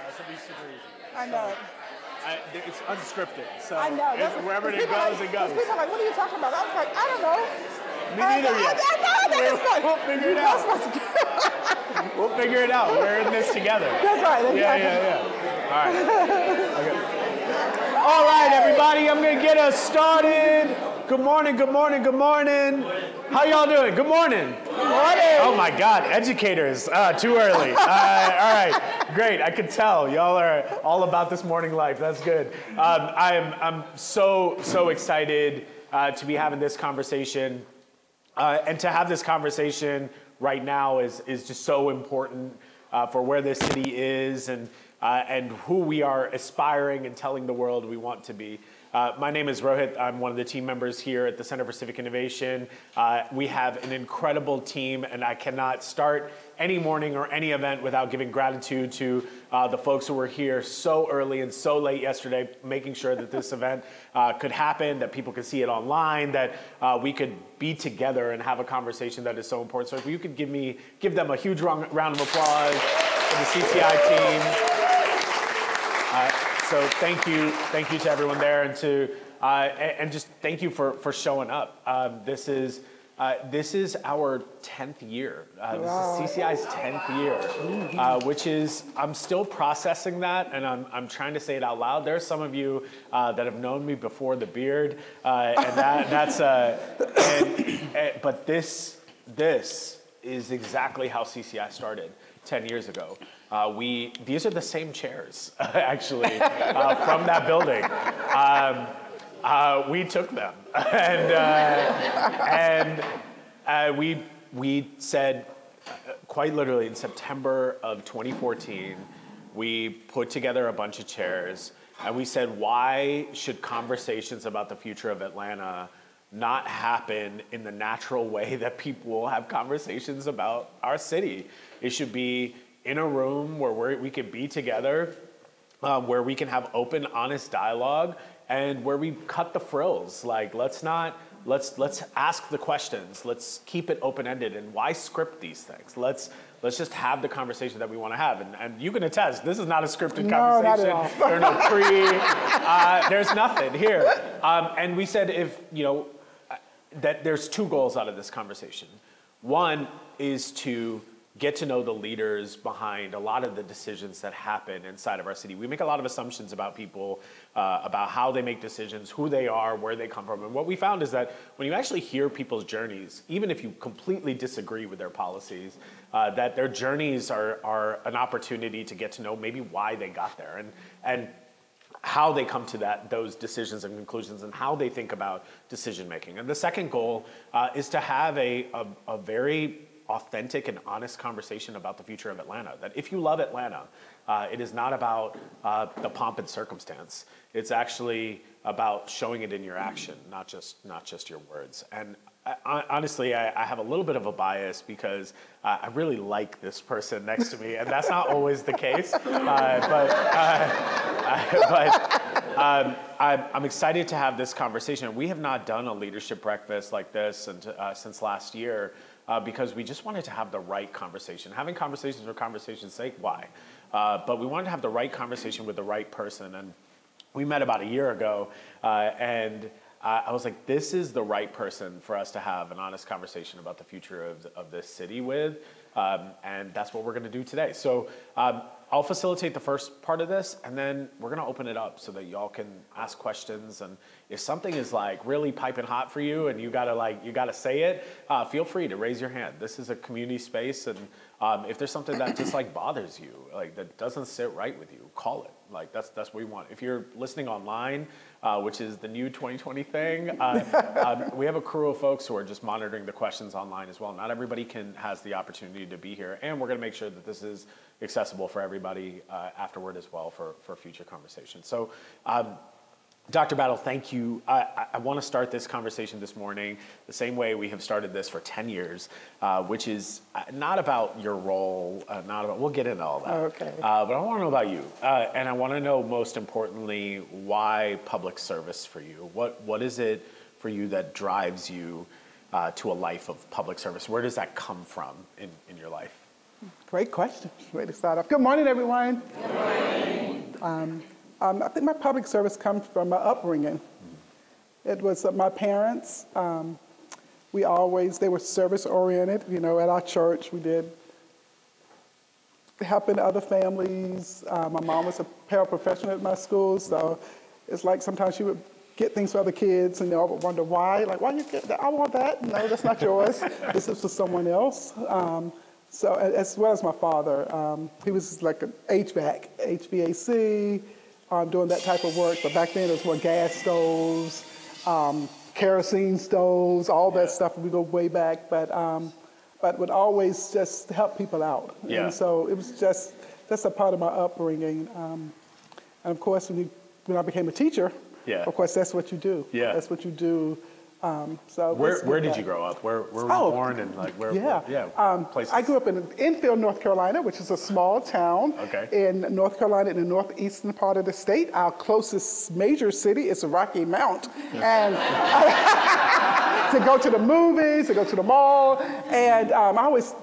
This will be super easy. I know. It's unscripted, so I know. wherever it goes, it goes. People are like, what are you talking about? I was like, I don't know. Me neither yet. We'll figure it out. We'll figure it out. We're in this together. That's right. Yeah. All right. Okay. All right, everybody. I'm going to get us started. Good morning. How y'all doing? Good morning. Good morning. Oh my God, educators. Too early. All right. Great. I could tell y'all are all about this morning life. That's good. I'm so excited to be having this conversation. And to have this conversation right now is just so important for where this city is and who we are aspiring and telling the world we want to be. My name is Rohit. I'm one of the team members here at the Center for Civic Innovation. We have an incredible team, and I cannot start any morning or any event without giving gratitude to the folks who were here so early and so late yesterday, making sure that this event could happen, that people could see it online, that we could be together and have a conversation that is so important. So if you could give them a huge round of applause for the CCI team. So thank you to everyone there, and just thank you for showing up. This is our 10th year. This is CCI's 10th year, which is, I'm still processing that, and I'm trying to say it out loud. There's some of you that have known me before the beard, but this is exactly how CCI started 10 years ago. These are the same chairs, actually, from that building. We took them, and we said, quite literally, in September of 2014, we put together a bunch of chairs, and we said, why should conversations about the future of Atlanta not happen in the natural way that people have conversations about our city? It should be in a room where we can be together, where we can have open, honest dialogue, and where we cut the frills. Like, let's ask the questions. Let's keep it open-ended. And why script these things? Let's just have the conversation that we want to have. And you can attest, this is not a scripted conversation. Not at all. There's no there's nothing here. And we said that there's two goals out of this conversation. One is to get to know the leaders behind a lot of the decisions that happen inside of our city. We make a lot of assumptions about people, about how they make decisions, who they are, where they come from. And what we found is that when you actually hear people's journeys, even if you completely disagree with their policies, that their journeys are an opportunity to get to know maybe why they got there and how they come to those decisions and conclusions and how they think about decision making. And the second goal is to have a very authentic and honest conversation about the future of Atlanta. That if you love Atlanta, it is not about the pomp and circumstance. It's actually about showing it in your action, not just your words. And honestly, I have a little bit of a bias because I really like this person next to me, and that's not always the case. I'm excited to have this conversation. We have not done a leadership breakfast like this since last year. Because we just wanted to have the right conversation. Having conversations for conversation's sake, why? But we wanted to have the right conversation with the right person. And we met about a year ago, and I was like, this is the right person for us to have an honest conversation about the future of this city with. And that's what we're going to do today. So I'll facilitate the first part of this, and then we're going to open it up so that y'all can ask questions. And if something is like really piping hot for you and you gotta say it, feel free to raise your hand. This is a community space, and if there's something that just like bothers you, like that doesn't sit right with you, call it. Like that's what we want. If you're listening online, which is the new 2020 thing, we have a crew of folks who are just monitoring the questions online as well. Not everybody has the opportunity to be here, and we're going to make sure that this is accessible for everybody afterward as well for future conversations. So. Dr. Battle, thank you. I want to start this conversation this morning the same way we have started this for 10 years, which is not about your role, we'll get into all that. Okay. But I want to know about you. And I want to know, most importantly, why public service for you? What is it for you that drives you to a life of public service? Where does that come from in your life? Great question. Way to start off. Good morning, everyone. Good morning. I think my public service comes from my upbringing. It was my parents. They were service oriented. You know, at our church, we did helping other families. My mom was a paraprofessional at my school, so it's like sometimes she would get things for other kids, and I would wonder why. Like, why you get that? I want that. No, that's not yours. This is for someone else. So, as well as my father, he was like an HVAC, doing that type of work. But back then, it was more gas stoves, kerosene stoves, all that stuff. We go way back, but would always just help people out. Yeah. And so it was that's a part of my upbringing. And of course, when I became a teacher, of course, that's what you do. Yeah. That's what you do. So where did you grow up? Where were you born, and like where? Places. I grew up in Enfield, North Carolina, which is a small town in North Carolina, in the northeastern part of the state. Our closest major city is Rocky Mount, and to go to the movies, to go to the mall, and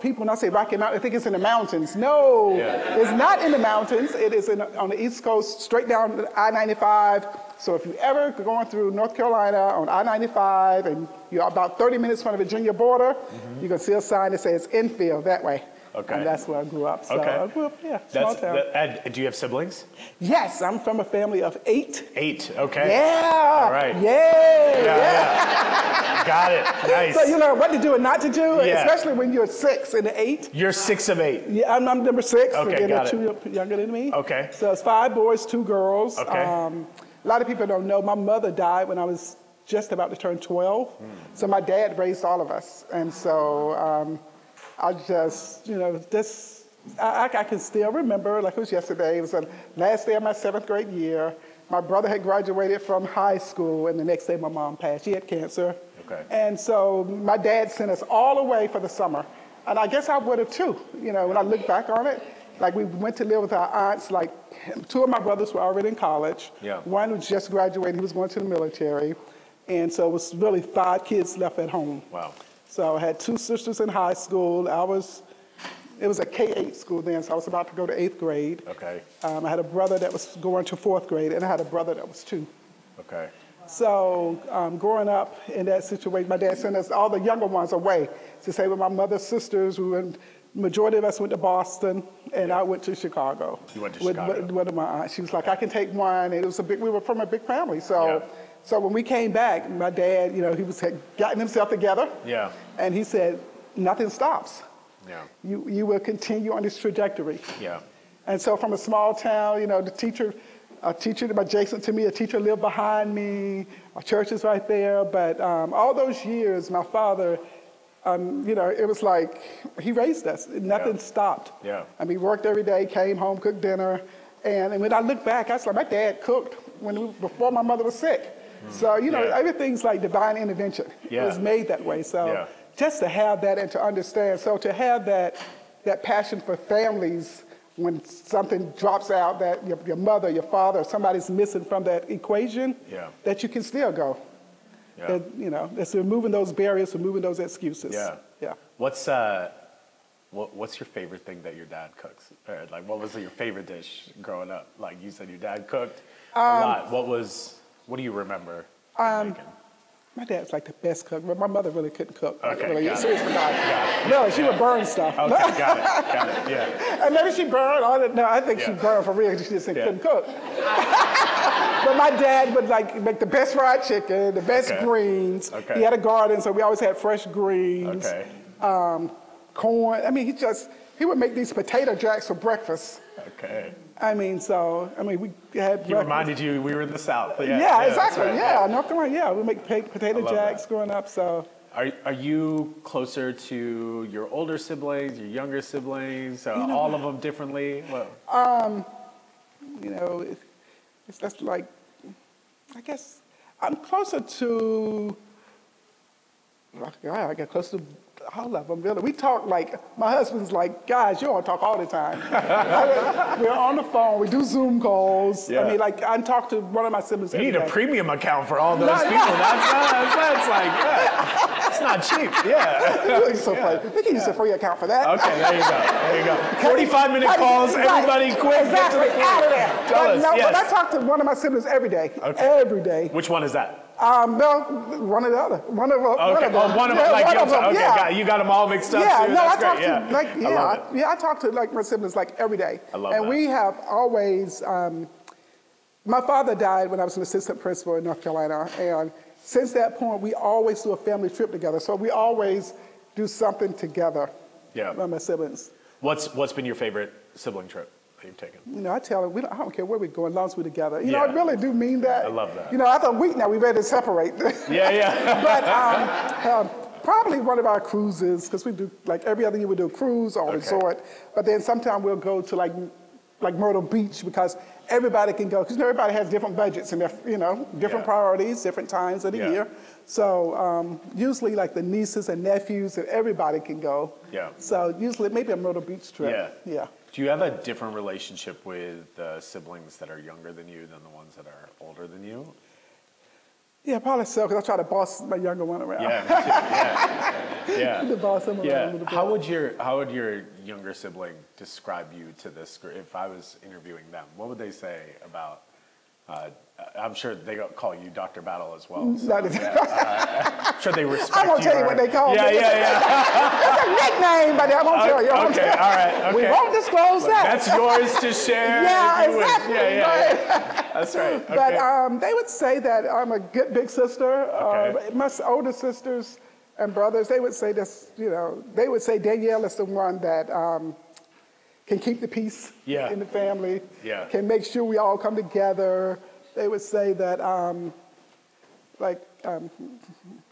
people when I say Rocky Mount, I think it's in the mountains. No, it's not in the mountains. It is on the East Coast, straight down I-95. So if you ever going through North Carolina on I-95 and you're about 30 minutes from the Virginia border, you can see a sign that says Enfield that way. Okay. And that's where I grew up. So I grew up, small town. Do you have siblings? Yes, I'm from a family of 8. 8, okay. Yeah. All right. Yeah. Got it. Nice. So you learn what to do and not to do, especially when you're 6 and 8. You're 6 of 8. Yeah, I'm number 6. Okay, got it. 2 younger than me. Okay. So it's 5 boys, 2 girls. Okay. A lot of people don't know, my mother died when I was just about to turn 12. So my dad raised all of us. And so I just, I can still remember, like it was yesterday, it was the last day of my 7th grade year. My brother had graduated from high school, and the next day my mom passed. She had cancer. Okay. And so my dad sent us all away for the summer. And I guess I would have too, when I look back on it. Like we went to live with our aunts, like 2 of my brothers were already in college. Yeah. One was just graduated, he was going to the military. And so it was really 5 kids left at home. Wow. So I had 2 sisters in high school. It was a K-8 school then, so I was about to go to 8th grade. Okay. I had a brother that was going to 4th grade, and I had a brother that was 2. Okay. So growing up in that situation, my dad sent us, all the younger ones, away to stay with my mother's sisters. Majority of us went to Boston, and I went to Chicago. You went to Chicago? With one of my aunts. She was like, I can take one. And we were from a big family. So when we came back, my dad, he had gotten himself together. Yeah. And he said, nothing stops. Yeah. You will continue on this trajectory. Yeah. And so from a small town, a teacher adjacent to me, a teacher lived behind me, our church is right there. But all those years, my father, it was like he raised us. Nothing stopped. Yeah. I mean, worked every day, came home, cooked dinner. And when I look back, I was like, my dad cooked before my mother was sick. So, everything's like divine intervention. Yeah. It was made that way. So just to have that and to understand. So to have that passion for families when something drops out, that your mother, your father, somebody's missing from that equation, that you can still go. Yeah. It's removing those barriers, removing those excuses. Yeah. Yeah. What's your favorite thing that your dad cooks? Or like, what was your favorite dish growing up? Like you said, your dad cooked a lot. What do you remember making? My dad's like the best cook, but my mother really couldn't cook. Okay, really, got seriously, it. No, she would burn stuff. Okay, got it, yeah. And maybe she burned, I think she burned for real, she just couldn't cook. But my dad would make the best fried chicken, the best greens. Okay. He had a garden, so we always had fresh greens. Okay. Corn. I mean, he would make these potato jacks for breakfast. Okay. We had. He reminded you we were in the South. Yeah, exactly. Right. North Carolina. We make potato jacks growing up. So. Are you closer to your older siblings, your younger siblings, all of them differently? Well. It's just like, I guess I'm closer to. I got closer to all of them, really. We talk like, my husband's like, guys, you all talk all the time. We're on the phone, we do Zoom calls. Yeah. I mean, like, I talk to one of my siblings every You need day. a premium account for all those people. That's like, yeah, it's not cheap. Yeah. It's so funny. We can use a free account for that. Okay, there you go. There you go. 45-minute calls, everybody quick. Exactly, get to the out of there. Tell us, No, yes. but I talk to one of my siblings every day. Okay. Every day. Which one is that? No, one or the other. One of them. Okay. One of them. Oh, one of Yeah, them. Like, one of them. okay, Yeah. you got them all mixed up Yeah, too? no, I That's talk great. to like I love it. I talk to like my siblings like every day. I love and that. we have always. My father died when I was an assistant principal in North Carolina, and since that point, we always do a family trip together. So we always do something together. Yeah. With my siblings. What's been your favorite sibling trip that you've taken? You know, I tell them, I don't care where we're going, as long as we're together. You know, Yeah. I really do mean that. I love that. You know, after a week now, we're ready to separate. Yeah. But probably one of our cruises, because we do, like every other year we do a cruise or a resort. But then sometime we'll go to like Myrtle Beach, because everybody can go, because everybody has different budgets and, different priorities, different times of the year. So usually like the nieces and nephews and everybody can go. Yeah. So usually maybe a Myrtle Beach trip. Yeah. Yeah. Do you have a different relationship with siblings that are younger than you than the ones that are older than you? Yeah, probably so, because I try to boss my younger one around. Yeah, me too. Yeah. To boss him around a little bit. How would your younger sibling describe you to this group? If I was interviewing them, what would they say about? I'm sure they call you Dr. Battle as well. So, I'm sure they respect you. I won't tell you what they call me. Yeah. It's a nickname, but I won't tell you. Okay, all right. Okay. We won't disclose that. That's yours to share. Yeah, if you wish. exactly. Yeah. That's right. Okay. But they would say that I'm a good big sister. Okay. My older sisters and brothers, they would say this, they would say Danielle is the one that can keep the peace in the family, can make sure we all come together. They would say that,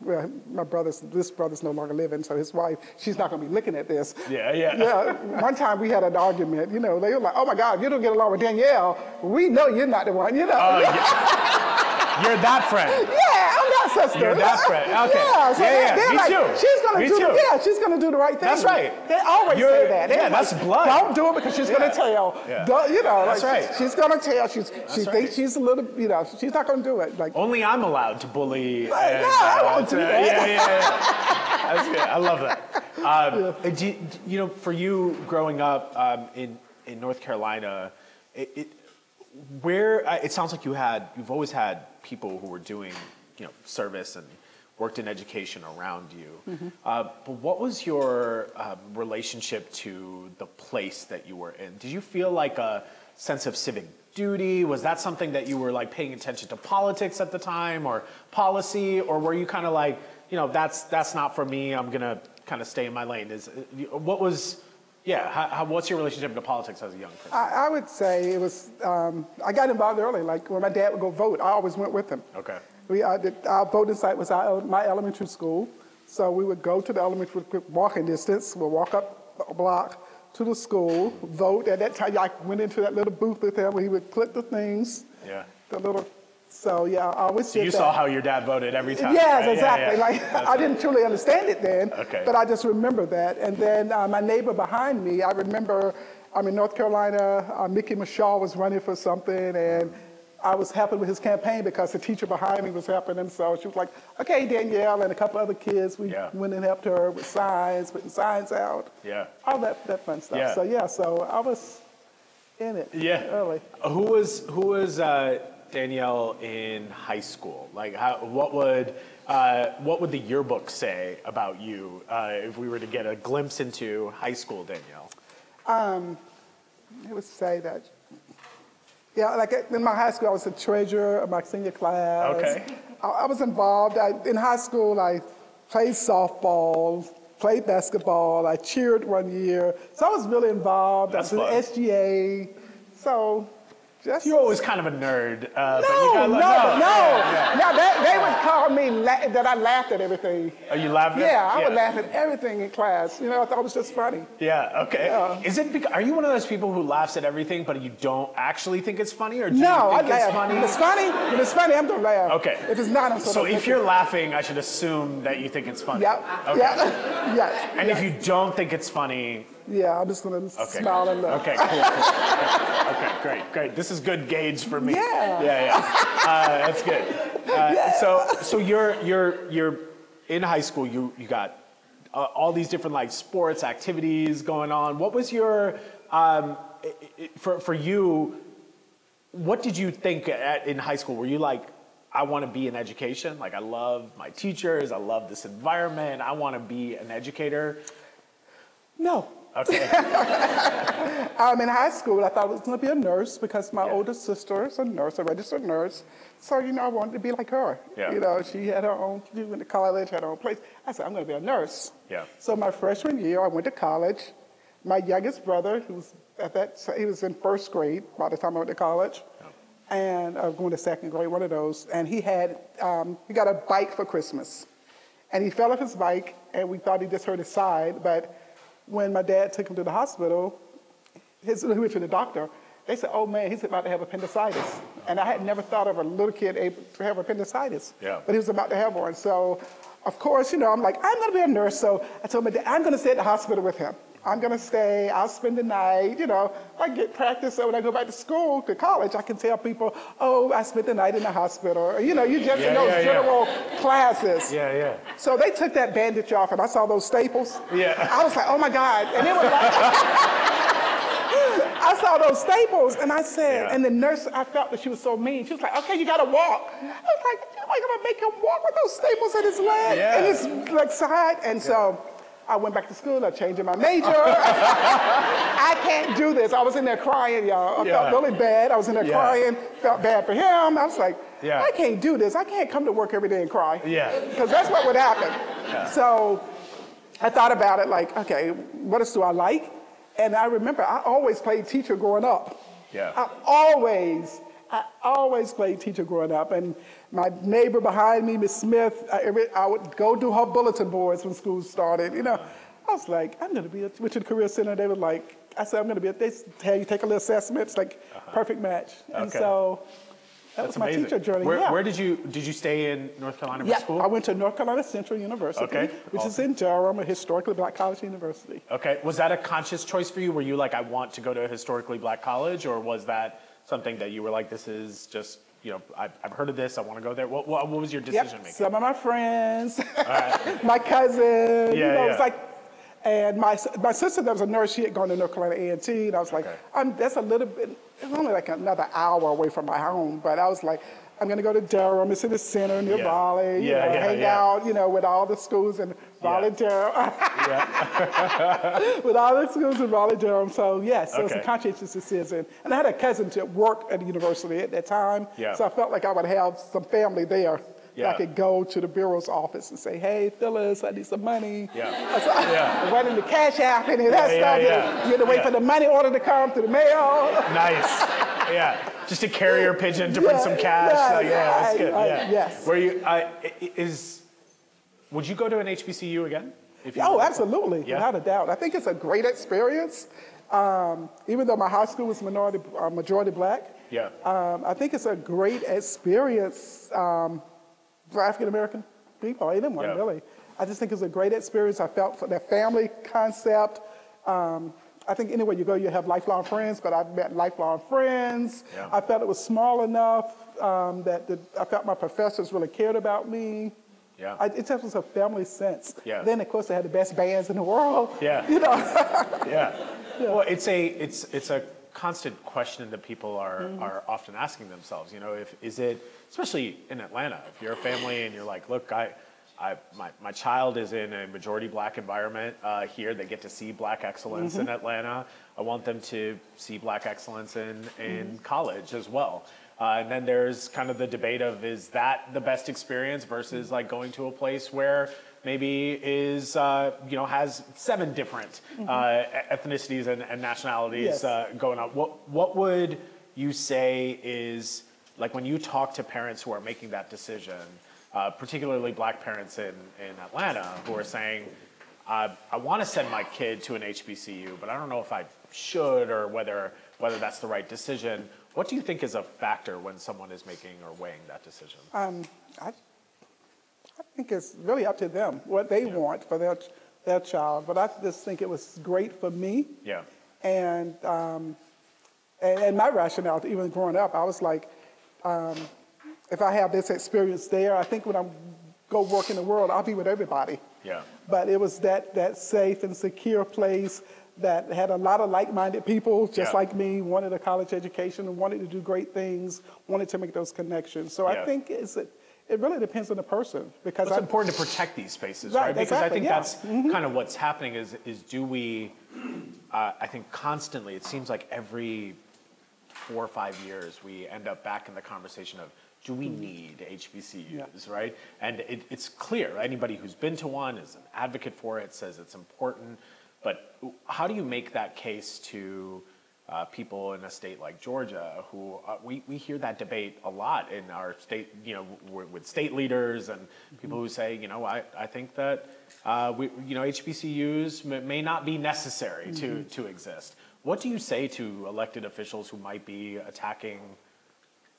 well, this brother's no longer living, so his wife, she's not going to be looking at this. Yeah, one time we had an argument, they were like, oh my God, if you don't get along with Danielle, we know you're not the one, You're that friend. Yeah, I'm that sister. You're that friend. Okay. Yeah, so they're Me like, too. she's going to do the right thing. That's right. They always say that. That's blood. Don't do it because she's going to tell. Yeah. That's right. She's going to tell. She thinks she's a little, she's not going to do it. Like, only I'm allowed to bully. I won't do that. Yeah. That's good. I love that. For you growing up in North Carolina, it sounds like you've always had people who were doing, service and worked in education around you. Mm-hmm. But what was your relationship to the place that you were in? Did you feel like a sense of civic duty? Was that something that you were like paying attention to politics at the time or policy, or were you kind of like, that's not for me, I'm gonna kind of stay in my lane? What's your relationship to politics as a young person? I would say it was, I got involved early. Like when my dad would go vote, I always went with him. Okay. Our voting site was my elementary school. So we would go to the elementary, walking distance, we'll walk up a block to the school, vote. At that time, I went into that little booth with him where he would click the things. Yeah. So I always did that. You saw how your dad voted every time. Yes, right? exactly. Yeah. I didn't truly understand it then, Okay. but I just remember that. And then my neighbor behind me, I remember I'm in North Carolina, Mickey Mashaw was running for something, and I was helping with his campaign because the teacher behind me was helping him. So she was like, okay, Danielle, and a couple other kids, we went and helped her with signs, putting signs out. Yeah. All that fun stuff. Yeah. So I was in it early. Who was Danielle in high school? Like, what would the yearbook say about you if we were to get a glimpse into high school Danielle? It would say that, like in my high school, I was the treasurer of my senior class. Okay. I was involved. In high school, I played softball, played basketball. I cheered one year. So I was really involved. That's I was in fun. SGA. So Just You're always kind of a nerd. But you no, kinda, they would call me that I laughed at everything. Are you laughing? Yeah, I would laugh at everything in class. You know, I thought it was just funny. Yeah. Okay. Yeah. Is it? Are you one of those people who laughs at everything, but you don't actually think it's funny, or do No, you I think it's laugh. funny? When it's funny, I'm gonna laugh. Okay. If it's not, I'm So if you're laughing, I should assume that you think it's funny. Yep. Okay. Yeah. Yes. And if you don't think it's funny, yeah, I'm just gonna smile and laugh. okay, cool. Okay, great. This is good gauge for me. Yeah. That's good. So you're in high school. You got all these different like sports activities going on. What was your for you? What did you think in high school? Were you like, I want to be in education? Like, I love my teachers. I love this environment. I want to be an educator. No. Okay. In high school, I thought I was going to be a nurse because my older sister is a nurse, a registered nurse. So, you know, I wanted to be like her. Yeah. You know, she had her own, she went to college, had her own place. I said, I'm going to be a nurse. Yeah. So my freshman year, I went to college. My youngest brother, who was he was in first grade by the time I went to college. Yeah. And I was going to second grade, one of those. And he got a bike for Christmas. And he fell off his bike, and we thought he just hurt his side. But when my dad took him to the hospital, he went to the doctor, they said, oh man, he's about to have appendicitis. And I had never thought of a little kid able to have appendicitis. Yeah. But he was about to have one. So, of course, you know, I'm like, I'm going to be a nurse. So I told my dad, I'm going to stay at the hospital with him. I'm going to stay, I'll spend the night, you know, I get practice so when I go back to school, to college, I can tell people, oh, I spent the night in the hospital. Or, you know, you just in those general classes. Yeah. So they took that bandage off and I saw those staples. Yeah. I was like, oh my God. And it was like, I saw those staples and I said, and the nurse, I felt that she was so mean. She was like, okay, you got to walk. I was like, am I going to make him walk with those staples in his leg and his like side? And so I went back to school, I changed my major. I can't do this. I was in there crying, y'all. I felt really bad. I was in there crying, felt bad for him. I was like, I can't do this. I can't come to work every day and cry. Yeah. Because that's what would happen. Yeah. So I thought about it like, okay, what else do I like? And I remember I always played teacher growing up. Yeah. I always played teacher growing up. And my neighbor behind me, Miss Smith, I would go do her bulletin boards when school started. You know, I was like, I'm going to be went to the Career Center. They were like, I said, I'm going to be they tell you take a little assessment. It's like perfect match. And so that was my teacher journey. Where did you stay in North Carolina for school? I went to North Carolina Central University, which is in Durham, a historically black college university. Okay. Was that a conscious choice for you? Were you like, I want to go to a historically black college, or was that something that you were like, this is just, you know, I've heard of this, I want to go there? What was your decision making? Some of my friends, my cousin, you know, it was like, and my sister that was a nurse, she had gone to North Carolina A&T, and I was like, that's a little bit, it's only like another hour away from my home, but I was like, I'm going to go to Durham, it's in the center near Raleigh, you know, hang out, you know, with all the schools in Raleigh, Durham. With all the schools in Raleigh, Durham. So, yes, so it's a conscientious decision. And I had a cousin that worked at the university at that time, so I felt like I would have some family there. I could go to the bureau's office and say, hey, Phyllis, I need some money. Right in the cash app and that stuff. You had to wait for the money order to come through the mail. Nice. Just a carrier pigeon to bring some cash. That's good. Yes. Were you, would you go to an HBCU again? Absolutely, without a doubt. I think it's a great experience. Even though my high school was majority black, I think it's a great experience for African-American people, anyone really. I just think it's a great experience. I felt for that family concept. I think anywhere you go, you have lifelong friends, but I've met lifelong friends. I felt it was small enough that I felt my professors really cared about me. It just was a family sense. Then, of course, they had the best bands in the world. You know. Well, it's a constant question that people are often asking themselves. You know, is it, especially in Atlanta, if you're a family and you're like, look, my child is in a majority black environment here. They get to see black excellence in Atlanta. I want them to see black excellence in college as well. And then there's kind of the debate of, is that the best experience versus like going to a place where maybe is, has 7 different ethnicities and nationalities going on. What would you say is, like when you talk to parents who are making that decision, particularly Black parents in Atlanta who are saying, I want to send my kid to an HBCU, but I don't know if I should or whether that's the right decision. What do you think is a factor when someone is making or weighing that decision? I think it's really up to them, what they want for their child. But I just think it was great for me. Yeah. And my rationale, even growing up, I was like, if I have this experience there, I think when I go work in the world, I'll be with everybody. Yeah. But it was that safe and secure place that had a lot of like-minded people, just like me, wanted a college education and wanted to do great things, wanted to make those connections. So I think it really depends on the person. Because it's important to protect these spaces, right? Because I think that's kind of what's happening is do we, I think constantly, it seems like every 4 or 5 years, we end up back in the conversation of, do we need HBCUs, right? And it's clear, anybody who's been to one is an advocate for it, says it's important, but how do you make that case to people in a state like Georgia who, we hear that debate a lot in our state, with state leaders and people who say, I think that, HBCUs may not be necessary to exist. What do you say to elected officials who might be attacking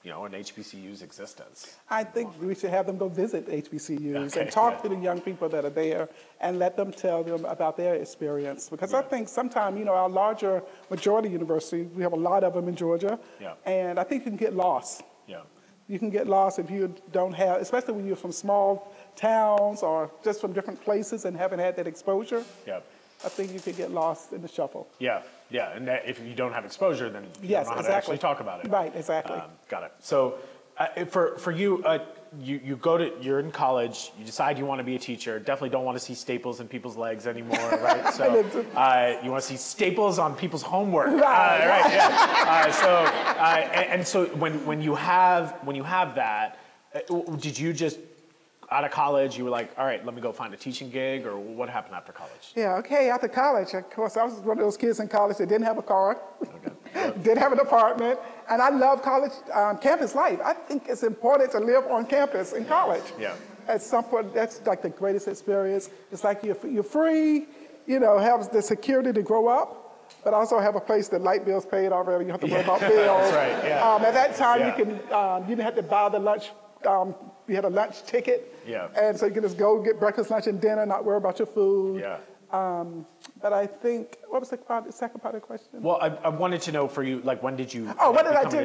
an HBCU's existence? I think we should have them go visit HBCUs and talk to the young people that are there and let them tell them about their experience. Because I think sometimes, our larger majority universities, we have a lot of them in Georgia, and I think you can get lost. Yeah. You can get lost if you don't have, especially when you're from small towns or just from different places and haven't had that exposure. Yeah. I think you could get lost in the shuffle. Yeah, and that if you don't have exposure, then you don't know how to actually talk about it. Right, exactly. Got it. So for you, you're in college, you decide you want to be a teacher, definitely don't want to see staples in people's legs anymore, right? So you want to see staples on people's homework. Right, yeah. So when you have that, did you just, out of college, you were like, all right, let me go find a teaching gig, or what happened after college? Yeah, okay, after college, of course, I was one of those kids in college that didn't have a car, didn't have an apartment, and I love college campus life. I think it's important to live on campus in college. Yeah. At some point, that's like the greatest experience. It's like you're free, have the security to grow up, but also have a place that light bills paid already. You don't have to worry about bills. That's right, yeah. At that time, you didn't have to buy the lunch. You had a lunch ticket, and so you could just go get breakfast, lunch, and dinner, not worry about your food. Yeah. But I think, what was the second part of the question? Well, I wanted to know for you, like, when did you what did I do?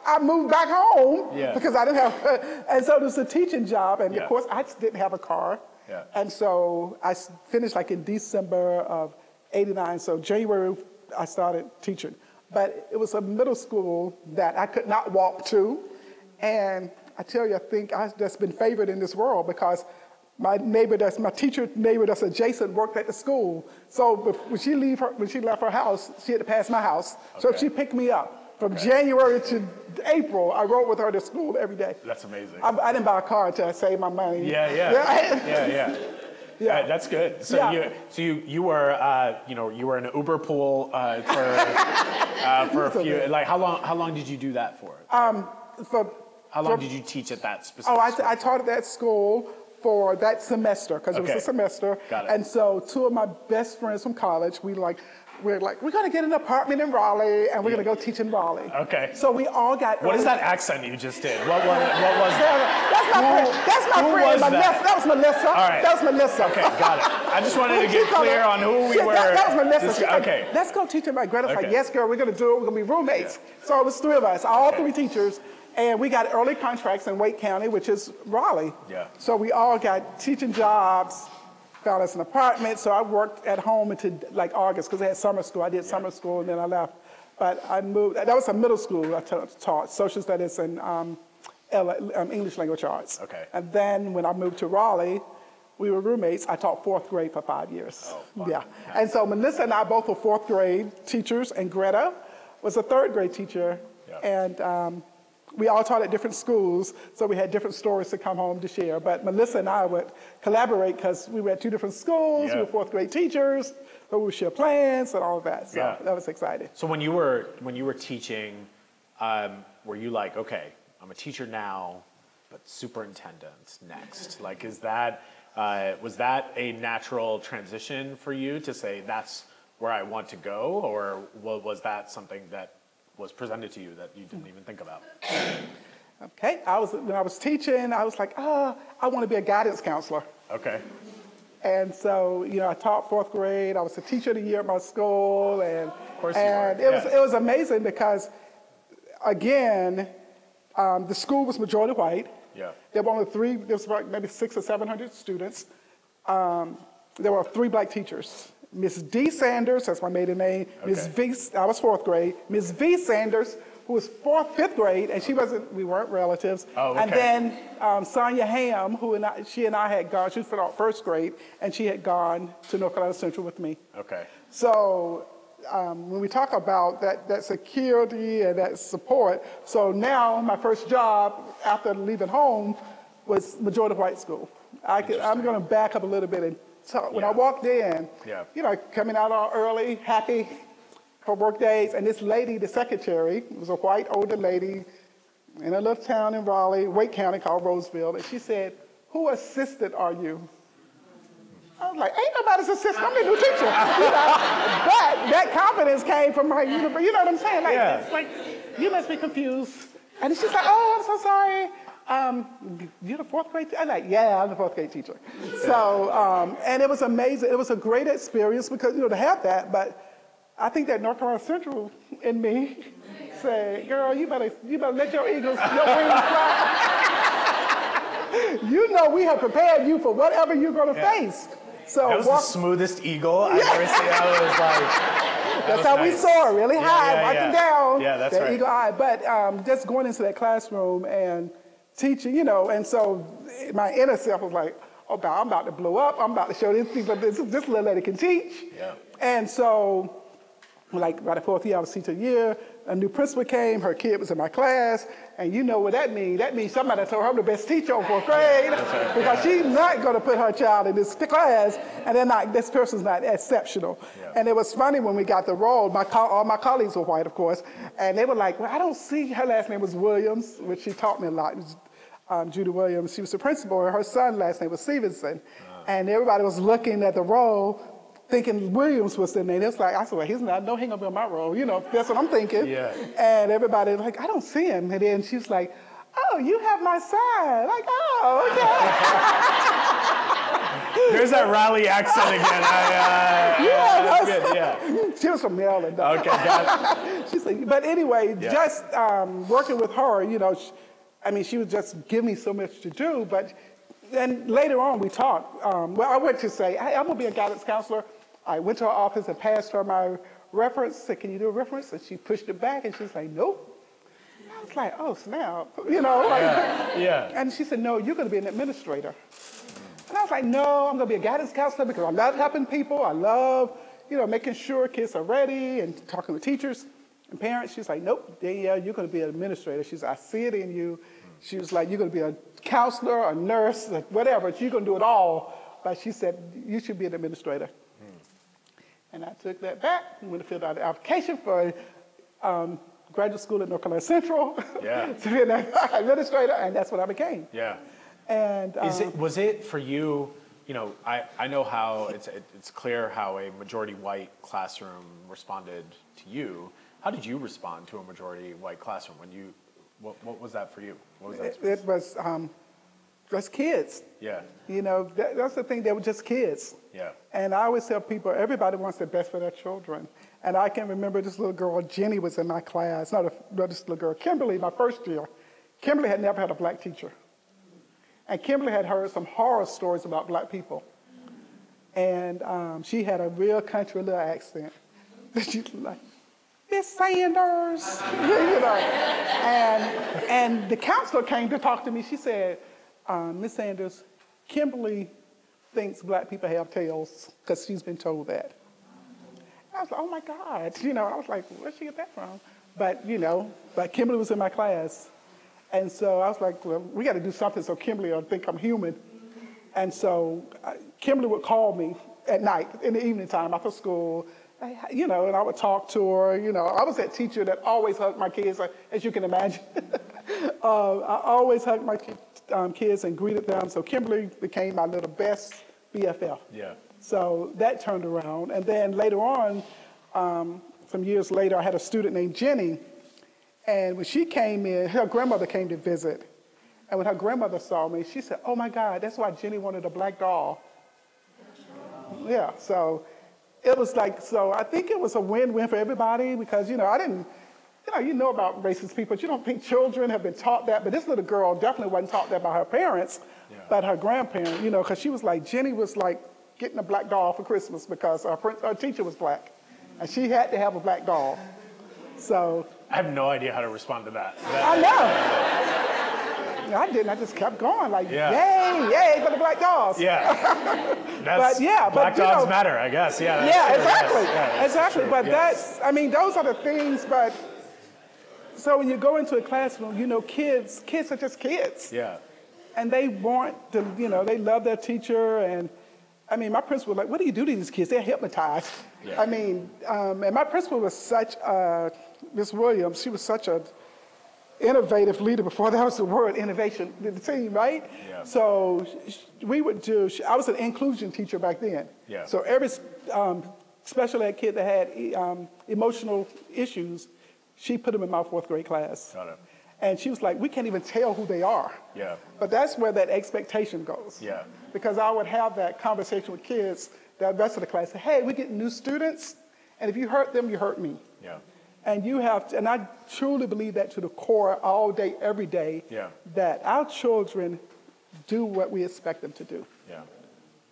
I moved back home because I didn't have, and so it was a teaching job, and of course, I just didn't have a car. Yeah. And so I finished like in December of '89, so January I started teaching. But it was a middle school that I could not walk to. And I tell you, I think I've just been favored in this world because my teacher neighbor that's adjacent worked at the school. So when she left her house, she had to pass my house. Okay. So she picked me up. From January to April, I rode with her to school every day. That's amazing. I didn't buy a car until I saved my money. Yeah. That's good. So you were you were in an Uber pool for a few. Like how long did you do that for? How long did you teach at that specific school? I taught at that school for that semester, because it was a semester. Got it. And so two of my best friends from college, we're like, we're going to get an apartment in Raleigh, and we're going to go teach in Raleigh. Okay. So we all got... What is that accent you just did? What was that? That's my friend. That was Melissa. All right. That was Melissa. Okay, got it. I just wanted to get clear on who we were. That was Melissa. Okay. Let's go teach in my Greta's like, yes, girl, we're going to do it. We're going to be roommates. Yeah. So it was three of us, all three teachers. And we got early contracts in Wake County, which is Raleigh. Yeah. So we all got teaching jobs, found us an apartment. So I worked at home until like August because I had summer school. I did summer school and then I left. But I moved, that was a middle school I taught, social studies and English language arts. Okay. And then when I moved to Raleigh, we were roommates. I taught fourth grade for 5 years. Oh, fun. Yeah. Nice. And so Melissa and I both were fourth grade teachers, and Greta was a third grade teacher. Yeah. And we all taught at different schools, so we had different stories to come home to share. But Melissa and I would collaborate because we were at 2 different schools, we were 4th grade teachers, so we would share plans and all of that. So that was exciting. So when you were teaching, were you like, okay, I'm a teacher now, but superintendent next? Like, was that a natural transition for you to say that's where I want to go, or was that something that was presented to you that you didn't even think about? Okay, when I was teaching, I was like, I want to be a guidance counselor. Okay. And so, I taught 4th grade. I was the teacher of the year at my school, and of course it was amazing because, again, the school was majority white. Yeah. There was like maybe 600 or 700 students. There were 3 black teachers. Miss D. Sanders, that's my maiden name. Okay. Miss V. I was 4th grade. Miss V. Sanders, who was 5th grade, and we weren't relatives. Oh, okay. And then Sonia Ham, she and I had gone, she was from 1st grade, and she had gone to North Carolina Central with me. Okay. So when we talk about that security and that support, so now my first job after leaving home was majority white school. I'm going to back up a little bit and talk. When I walked in, coming out all early, happy for work days, and this lady, the secretary, was a white older lady in a little town in Raleigh, Wake County called Roseville, and she said, "Who assistant are you?" I was like, ain't nobody's assistant, I'm the new teacher. But that confidence came from my university, you know what I'm saying? It's like, you must be confused. And she's like, oh, I'm so sorry. You're the 4th grade teacher? I'm like, yeah, I'm the 4th grade teacher. So, and it was amazing. It was a great experience because, to have that, but I think that North Carolina Central in me said, girl, you better let your wings fly. We have prepared you for whatever you're going to face. So that was the smoothest eagle I've ever seen. I was like, that's how we soar, really high, walking down. Yeah, that's right. Eagle eye. But just going into that classroom and teaching, and so my inner self was like, oh, I'm about to blow up. I'm about to show these people this little lady can teach. Yeah. And so, like, by the 4th year, I was teacher of the year. A new principal came. Her kid was in my class. And you know what that means. That means somebody told her I'm the best teacher in 4th grade. Right. Because she's not going to put her child in this class, and this person's not exceptional. Yeah. And it was funny when we got the role. All my colleagues were white, of course. And they were like, well, I don't see, her last name was Williams, which she taught me a lot. Judy Williams. She was the principal, and her son's last name was Stevenson. And everybody was looking at the role, thinking Williams was the name. It was like, I said, well, he's not, no, he ain't gonna be on my role. That's what I'm thinking. Yeah. And everybody was like, I don't see him. And then she was like, oh, you have my son. Like, oh, okay. There's that Raleigh accent again. Yeah. She was from Maryland. Though. Okay, got it. She's like, but anyway, just working with her, she would just give me so much to do, but then later on we talked. I went to say, hey, I'm gonna be a guidance counselor. I went to her office and passed her my reference, said, can you do a reference? And she pushed it back and she was like, nope. I was like, oh, snap, And she said, no, you're gonna be an administrator. And I was like, no, I'm gonna be a guidance counselor because I love helping people. I love, making sure kids are ready and talking with teachers and parents. She's like, nope, Danielle, you're gonna be an administrator. She said, I see it in you. She was like, you're gonna be a counselor, a nurse, like whatever, you're gonna do it all. But she said, you should be an administrator. And I took that back and went to fill out an application for graduate school at North Carolina Central to be an administrator, and that's what I became. Yeah. And was it for you? I know how it's clear how a majority white classroom responded to you. How did you respond to a majority white classroom when you? What was that for you? What was that experience? It was just kids. Yeah. That's the thing. They were just kids. Yeah. And I always tell people, everybody wants the best for their children. And I can remember this little girl, Jenny, was in my class. Not this little girl, Kimberly, my first year. Kimberly had never had a black teacher. And Kimberly had heard some horror stories about black people. And she had a real country little accent. She's like, Miss Sanders, And the counselor came to talk to me. She said, Miss Sanders, Kimberly thinks black people have tails because she's been told that. I was like, oh my God, I was like, where'd she get that from? But, but Kimberly was in my class. And so I was like, well, we got to do something so Kimberly will think I'm human. And so Kimberly would call me at night, in the evening time after school, you know, and I would talk to her. You know, I was that teacher that always hugged my kids, as you can imagine. I always hugged my kids and greeted them. So Kimberly became my little best BFF. Yeah. So that turned around. And then later on, some years later, I had a student named Jenny. And when she came in, her grandmother came to visit. And when her grandmother saw me, she said, "Oh my God, that's why Jenny wanted a black doll." Yeah, so it was like, so I think it was a win-win for everybody because, you know, I didn't, you know about racist people. You don't think children have been taught that, but this little girl definitely wasn't taught that by her parents, but her grandparent, you know, because she was like, Jenny was like getting a black doll for Christmas because her teacher was black, and she had to have a black doll. So I have no idea how to respond to that. I know. I didn't. I just kept going, like, yay, yay for the black dolls. Yeah. But yeah, black but, dogs matter, I guess. Yeah. Yeah, exactly. Yes. Yeah, exactly. true. But that's, I mean, those are the things. But so when you go into a classroom, you know, kids are just kids. Yeah. And they want to, you know, they love their teacher. And I mean, my principal was like, "What do you do to these kids? They're hypnotized." Yeah. I mean, and my principal was such Miss Williams. She was such a innovative leader before that was the word innovation in the team, right? Yeah. So we would do, I was an inclusion teacher back then. Yeah. So every special ed kid that had emotional issues, she put them in my 4th grade class. Got it. And she was like, we can't even tell who they are. Yeah. But that's where that expectation goes. Yeah. Because I would have that conversation with kids, the rest of the class, say, hey, we get new students, and if you hurt them, you hurt me. Yeah. And you have to, and I truly believe that to the core all day, every day, that our children do what we expect them to do. Yeah.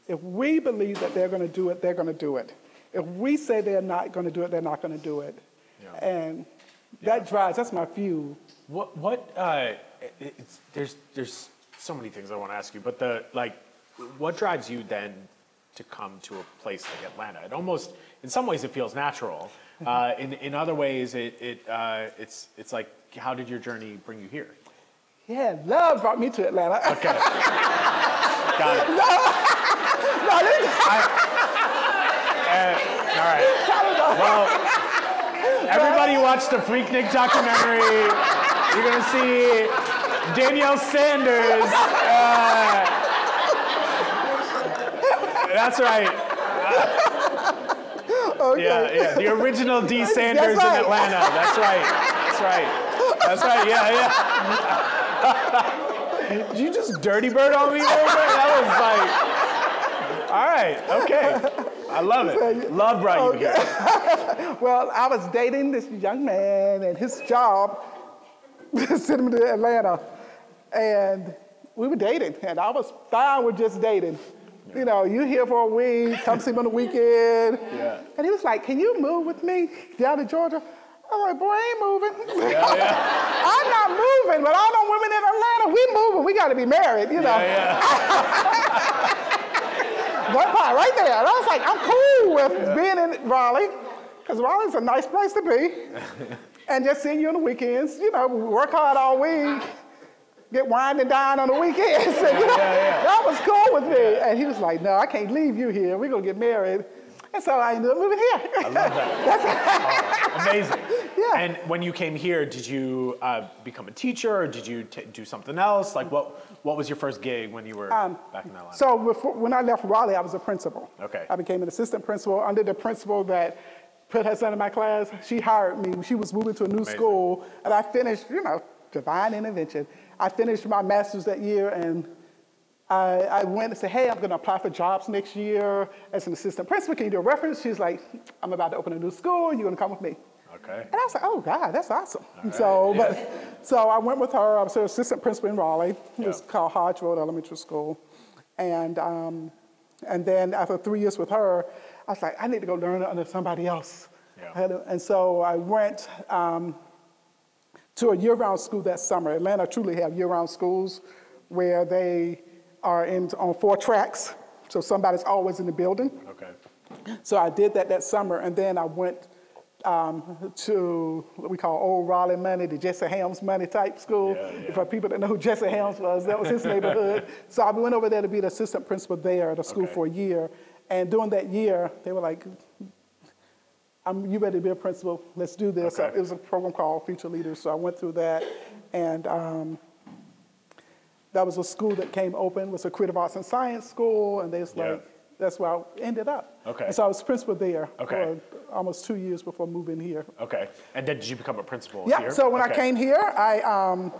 If we believe that they're going to do it, they're going to do it. If we say they're not going to do it, they're not going to do it. Yeah. And that drives, that's my fuel. There's so many things I want to ask you, but what drives you then to come to a place like Atlanta? It almost, in some ways, it feels natural. In other ways, it's like, how did your journey bring you here? Yeah, love brought me to Atlanta. Okay. Got it. All right. Well, everybody watch the Freaknik documentary. You're going to see Danielle Sanders. That's right. Okay. Yeah. The original D. Sanders in Atlanta. That's right. Yeah. Did you just dirty bird on me there? That was like, all right, okay. I love it. Love brought you here. Well, I was dating this young man, and his job sent him to Atlanta, and we were dating, and I was fine with just dating. Yeah. You know, you here for a week, come see me on the weekend. Yeah. And he was like, can you move with me down to Georgia? I'm like, boy, I ain't moving. Yeah. I'm not moving, but all them women in Atlanta, we moving. We got to be married, you know. One part right there. And I was like, I'm cool with being in Raleigh, because Raleigh's a nice place to be. And just seeing you on the weekends, you know, work hard all week. Get wine and dine on the weekends. And, you know, that was cool with me. And he was like, no, I can't leave you here. We're going to get married. And so I ended up moving here. I love that. Amazing. Yeah. And when you came here, did you become a teacher, or did you do something else? Like, what was your first gig when you were back in Atlanta? So when I left Raleigh, I was a principal. Okay. I became an assistant principal under the principal that put her son in my class. She hired me. She was moving to a new school. And I finished, you know, divine intervention. I finished my master's that year, and I went and said, hey, I'm going to apply for jobs next year as an assistant principal. Can you do a reference? She's like, I'm about to open a new school. You're going to come with me. Okay. And I was like, oh, God, that's awesome. Right. So I went with her. I was an assistant principal in Raleigh. It was called Hodge Road Elementary School. And then after 3 years with her, I was like, I need to go learn under somebody else. Yeah. And so I went to a year-round school that summer. Atlanta truly have year-round schools where they are on 4 tracks, so somebody's always in the building. Okay. So I did that summer, and then I went to what we call Old Raleigh money, the Jesse Helms money type school. For people that know who Jesse Helms was, that was his neighborhood. So I went over there to be the assistant principal there at the school for a year. And during that year, they were like, you ready to be a principal? Let's do this. So it was a program called Future Leaders. So I went through that. And that was a school that came open. It was a creative arts and science school. And they was like, that's where I ended up. And so I was principal there for almost 2 years before moving here. And then did you become a principal here? Yeah, so when I came here, I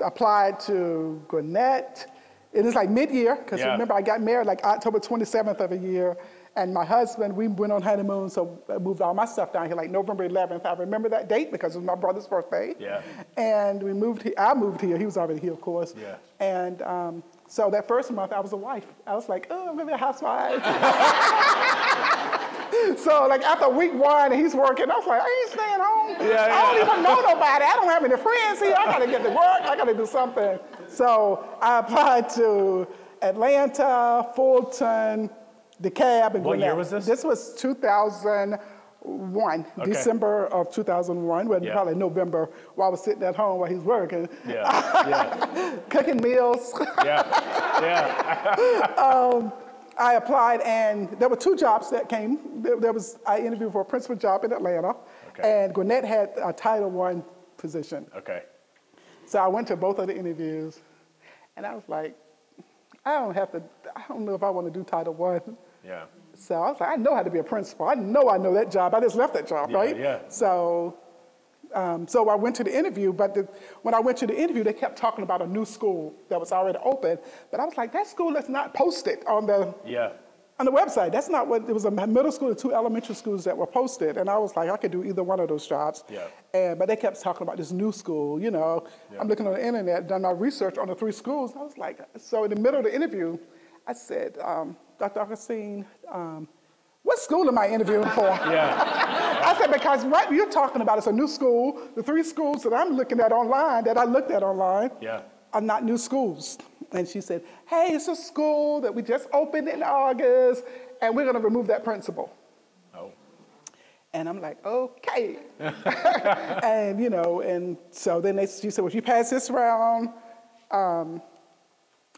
applied to Gwinnett. It was like mid-year, because remember I got married like October 27th of a year. And my husband, we went on honeymoon, so I moved all my stuff down here like November 11th. I remember that date because it was my brother's birthday. And we moved here. I moved here. He was already here, of course. And so that first month, I was a wife. I was like, oh, I'm going to be a housewife. So like after week 1, he's working. I was like, I ain't staying home. I don't even know nobody. I don't have any friends here. I got to get to work. I got to do something. So I applied to Atlanta, Fulton, DeKalb, and Gwinnett. What year was this? This was 2001, December of 2001, well, probably November, while I was sitting at home while he was working. Cooking meals. I applied, and there were 2 jobs that came. I interviewed for a principal job in Atlanta, and Gwinnett had a Title I position. So I went to both of the interviews, and I was like, I don't know if I want to do Title I. So I was like, I know how to be a principal. I know that job. I just left that job, right? So I went to the interview, but when I went to the interview, they kept talking about a new school that was already open. But I was like, that school is not posted on the website. That's not what, it was a middle school and 2 elementary schools that were posted. And I was like, I could do either one of those jobs. But they kept talking about this new school, I'm looking on the internet, done my research on the 3 schools. I was like, so in the middle of the interview, I said, Dr. Augustine, what school am I interviewing for? I said, because what you're talking about is a new school. The 3 schools that I'm looking at online, that I looked at online, are not new schools. And she said, hey, it's a school that we just opened in August, and we're going to remove that principal. And I'm like, okay. And, and so then she said, well, if you pass this round,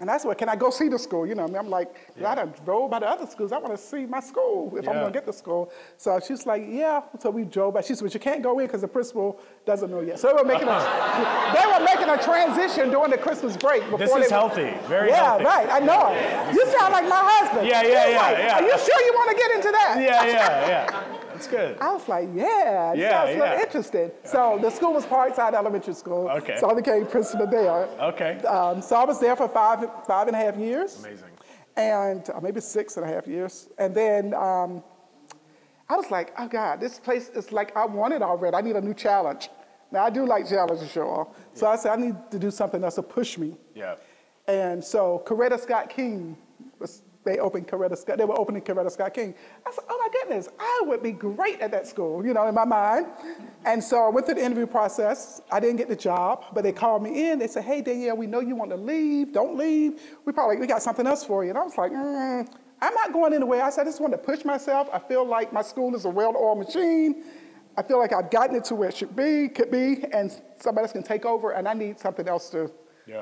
and I said, well, can I go see the school? I'm like, I done drove by the other schools. I want to see my school if I'm going to get the school. So she's like, yeah. So we drove by. She said, but you can't go in because the principal doesn't know yet. So they were making a transition during the Christmas break. This is healthy, very healthy. Yeah, right, I know. You sound like my husband. Yeah. Are you sure you want to get into that? Yeah. That's good. I was like, sounds really interesting. So the school was Parkside Elementary School. So I became principal there. So I was there for five and a half years. Amazing. And maybe 6.5 years. And then I was like, oh God, this place is like I want it already. I need a new challenge. Now I do like challenges, y'all. So I said, I need to do something else to push me. And so Coretta Scott King they were opening Coretta Scott King. I said, oh my goodness, I would be great at that school, in my mind. And so I went through the interview process. I didn't get the job, but they called me in. They said, hey, Danielle, we know you want to leave. Don't leave. We got something else for you. And I was like, I'm not going anywhere. I said, I just want to push myself. I feel like my school is a well-oiled machine. I feel like I've gotten it to where it could be, and somebody else can take over, and I need something else to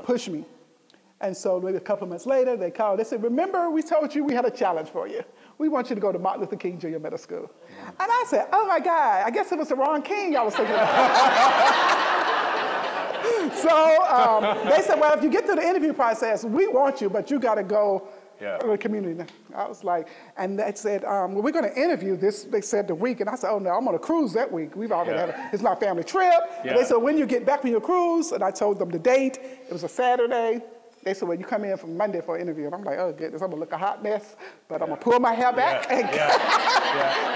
push me. And so maybe a couple of months later, they called. They said, remember, we told you we had a challenge for you. We want you to go to Martin Luther King Jr. Middle School. And I said, oh, my God, I guess it was the wrong King I was thinking about. So they said, well, if you get through the interview process, we want you, but you got to go to the community. I was like, and they said, well, we're going to interview this, they said, the week. And I said, oh, no, I'm on a cruise that week. We've already had it's my family trip. And they said, when you get back from your cruise, and I told them the date. It was a Saturday. They said, well, you come in from Monday for an interview. And I'm like, oh, goodness, I'm going to look a hot mess. But I'm going to pull my hair back and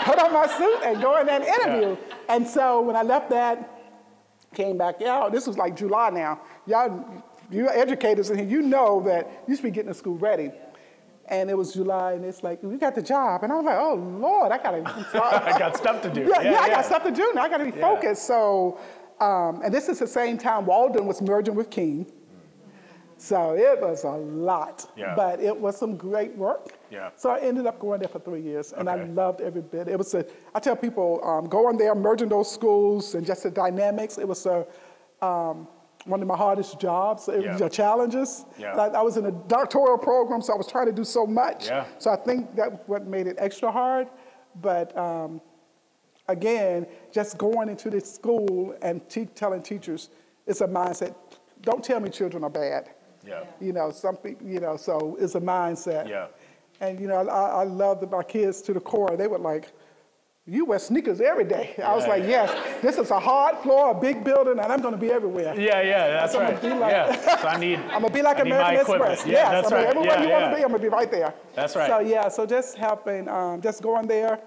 put on my suit and go in that interview. And so when I left that, came back out, this was like July now. Y'all, you're educators in here, you know that you should be getting the school ready. And it was July, and it's like, we got the job. And I was like, oh, Lord, I got stuff to do. I got stuff to do now. I got to be focused. So, and this is the same time Walden was merging with King. So it was a lot, Yeah. but it was some great work. Yeah. So I ended up going there for 3 years, and I Okay. loved every bit. It was I tell people, going there, merging those schools, and just the dynamics. It was one of my hardest jobs. It was Yeah. challenges. Yeah. I was in a doctoral program, so I was trying to do so much. Yeah. So I think that's what made it extra hard. But again, just going into this school and telling teachers, it's a mindset. Don't tell me children are bad. Yeah. You know, some people, so it's a mindset. Yeah. And, I love my kids to the core. They were like, you wear sneakers every day. I was like, yes, this is a hard floor, a big building, and I'm going to be everywhere. Yeah, that's So I'm right. gonna be like- Yeah, so I'm going to be like American Express. Yeah, Yes, that's right. Everywhere you want to Yeah. be, I'm going to be right there. That's right. So just helping, just going there.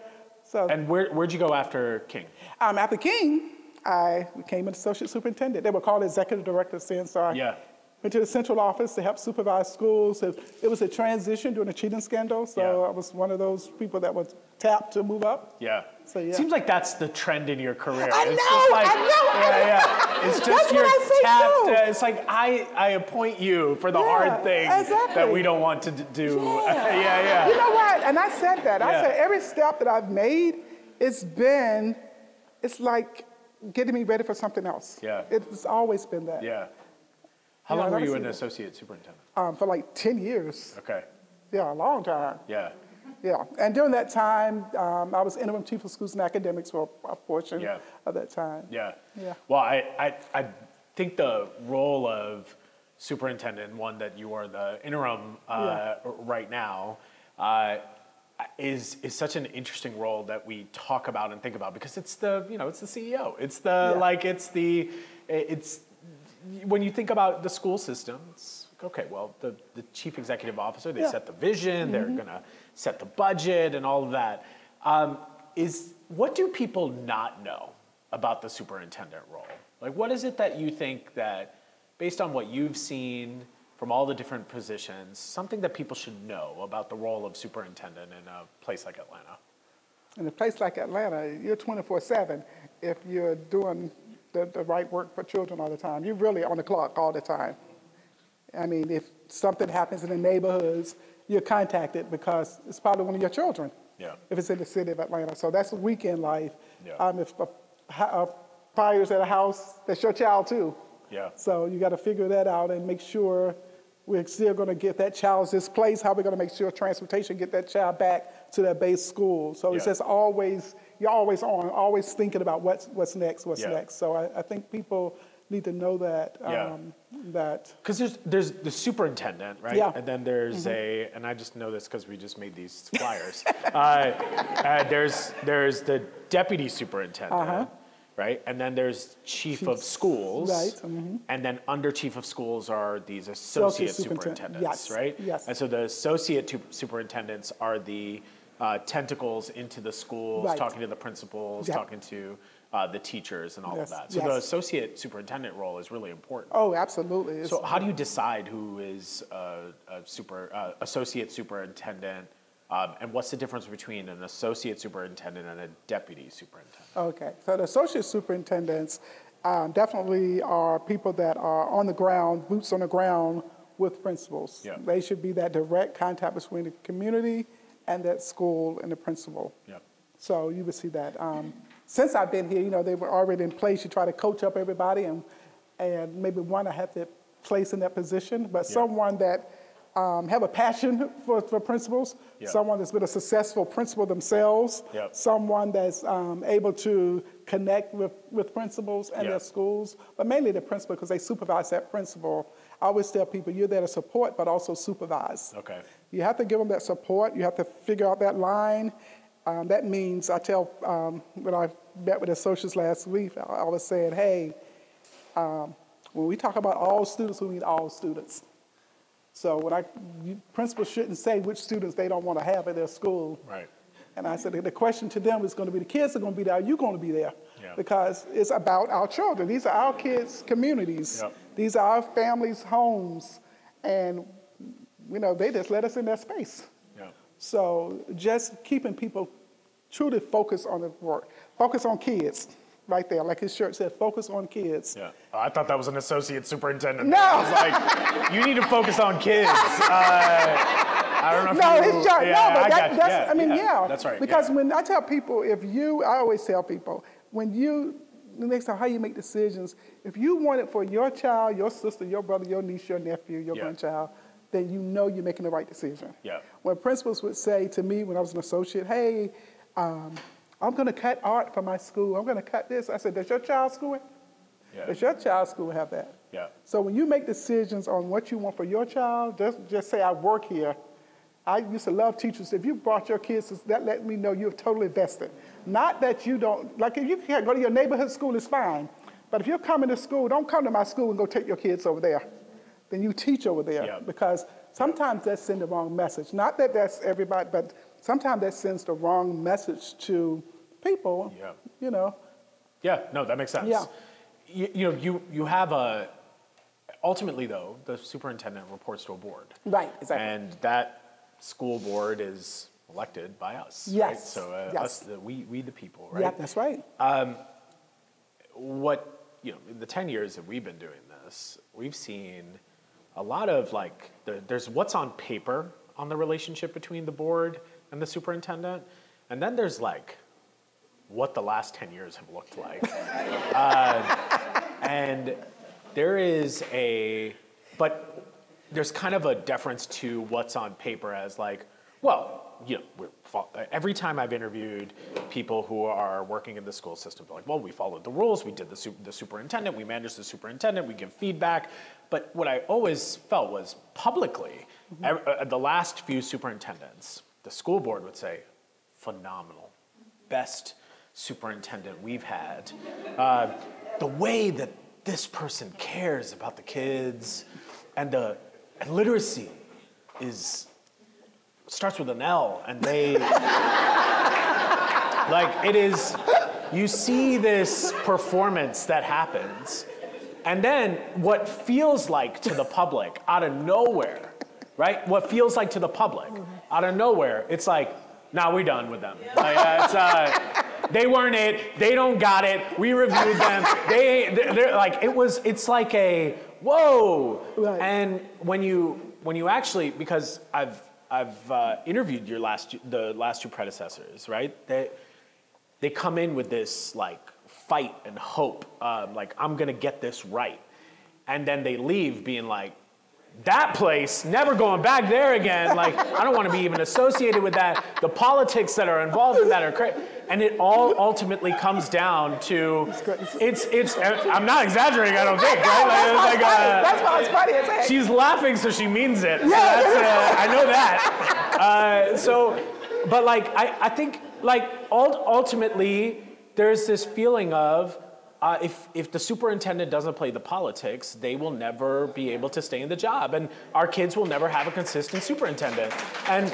So And where'd you go after King? after King, I became an associate superintendent. They were called executive directors then, so I Yeah. went to the central office to help supervise schools. It was a transition during the cheating scandal, so Yeah. I was one of those people that was tapped to move up. Yeah. So, yeah. Seems like that's the trend in your career. I It's know, just like, I know. Yeah. It's just That's what you're I say, tapped. too. It's like I appoint you for the Yeah, hard thing exactly. that we don't want to do. Yeah. Yeah. You know what? And I said that. I Yeah. said every step that I've made, it's like getting me ready for something else. Yeah. It's always been that. Yeah. How Yeah, long were I've you seen an it. associate superintendent? For like 10 years. Okay. Yeah, a long time. Yeah. Yeah, and during that time, I was interim chief of schools and academics for a portion Yeah. of that time. Yeah. Yeah. Well, I think the role of superintendent, one that you are the interim right now, is such an interesting role that we talk about and think about because it's the CEO. It's the it's when you think about the school systems. Okay, well, the chief executive officer, they set the vision, they're gonna set the budget and all of that. What do people not know about the superintendent role? Like, what is it that you think that, based on what you've seen from all the different positions, something that people should know about the role of superintendent in a place like Atlanta? In a place like Atlanta, you're 24/7 if you're doing the right work for children all the time. You're really on the clock all the time. I mean, if something happens in the neighborhoods, you're contacted because it's probably one of your children. Yeah. If it's in the city of Atlanta. So that's weekend life. Yeah. If a fire's at a house, that's your child too. Yeah. So you got to figure that out and make sure we're still going to get that child displaced. How are we going to make sure transportation get that child back to their base school? So it's just always, you're always on, always thinking about what's next. So I think people need to know that. Because there's the superintendent, right? Yeah. And then there's and I just know this because we just made these flyers. There's the deputy superintendent, right? And then there's chief of schools. Right. And then under chief of schools are these associate superintendents, Yes. right? Yes. And so the associate superintendents are the tentacles into the schools, Right. talking to the principals, Yeah. talking to the teachers and all Yes, of that. So the associate superintendent role is really important. Oh, absolutely. So how do you decide who is associate superintendent, and what's the difference between an associate superintendent and a deputy superintendent? Okay, so the associate superintendents definitely are people that are on the ground, boots on the ground with principals. Yeah. They should be that direct contact between the community and that school and the principal. Yeah. So you would see that. Since I've been here, they were already in place. You try to coach up everybody and maybe one I have to place in that position, but someone that have a passion for principals, someone that's been a successful principal themselves, someone that's able to connect with principals and their schools, but mainly the principal because they supervise that principal. I always tell people you're there to support but also supervise. Okay. You have to give them that support. You have to figure out that line. That means, I tell, when I met with associates last week, I was saying, hey, when we talk about all students, we mean all students. So principals shouldn't say which students they don't want to have at their school. Right. And I said, the question to them is going to be, the kids are going to be there, are you going to be there? Yeah. Because it's about our children. These are our kids' communities. Yep. These are our families' homes. And, they just let us in their space. Yeah. So just keeping people truly focused on the work, focus on kids. right there, like his shirt said, focus on kids. Yeah. Oh, I thought that was an associate superintendent. No. I was like, you need to focus on kids. I don't know if No, you... his shirt, yeah, no, but that's, yeah, I mean, yeah. That's right. Because when I tell people, I always tell people, the next time how you make decisions, if you want it for your child, your sister, your brother, your niece, your nephew, your grandchild, then you know you're making the right decision. Yeah. When principals would say to me when I was an associate, hey, I'm going to cut art for my school. I'm going to cut this. I said, does your child's school? Yeah. Does your child's school have that? Yeah. So when you make decisions on what you want for your child, just say I work here. I used to love teachers. If you brought your kids, that let me know you're totally vested. Not that you don't, like if you can't go to your neighborhood school, it's fine. But if you're coming to school, don't come to my school and go take your kids over there. Then you teach over there. Because sometimes that sends the wrong message. Not that that's everybody, but sometimes that sends the wrong message to people, you know. Yeah, no, that makes sense. Yeah. You have ultimately though, the superintendent reports to a board. Right, exactly. And that school board is elected by us. Yes. Right? So us, we the people, right? Yeah, that's right. In the 10 years that we've been doing this, we've seen a lot of there's what's on paper on the relationship between the board and the superintendent, and then there's what the last 10 years have looked like. And there's kind of a deference to what's on paper as every time I've interviewed people who are working in the school system, they're like, well, we followed the rules, we did the superintendent, we managed the superintendent, we give feedback. But what I always felt was publicly, the last few superintendents, the school board would say, phenomenal, best superintendent we've had. The way that this person cares about the kids and literacy starts with an L, and they it is, you see this performance that happens, and then what feels like to the public out of nowhere, right? What feels like to the public out of nowhere, it's now we're done with them. They weren't it. They don't got it. We reviewed them. It's like a whoa. Right. And when you actually, because I've interviewed the last two predecessors, right? They come in with this fight and hope, I'm gonna get this right, and then they leave being that place, never going back there again. I don't want to be even associated with that. The politics that are involved in that are crazy. And it all ultimately comes down to, it's I'm not exaggerating, I don't think, right? That's why it's funny. It's she's laughing, so she means it. Yeah. I know that. I think, ultimately, there's this feeling of, if the superintendent doesn't play the politics, they will never be able to stay in the job, and our kids will never have a consistent superintendent. And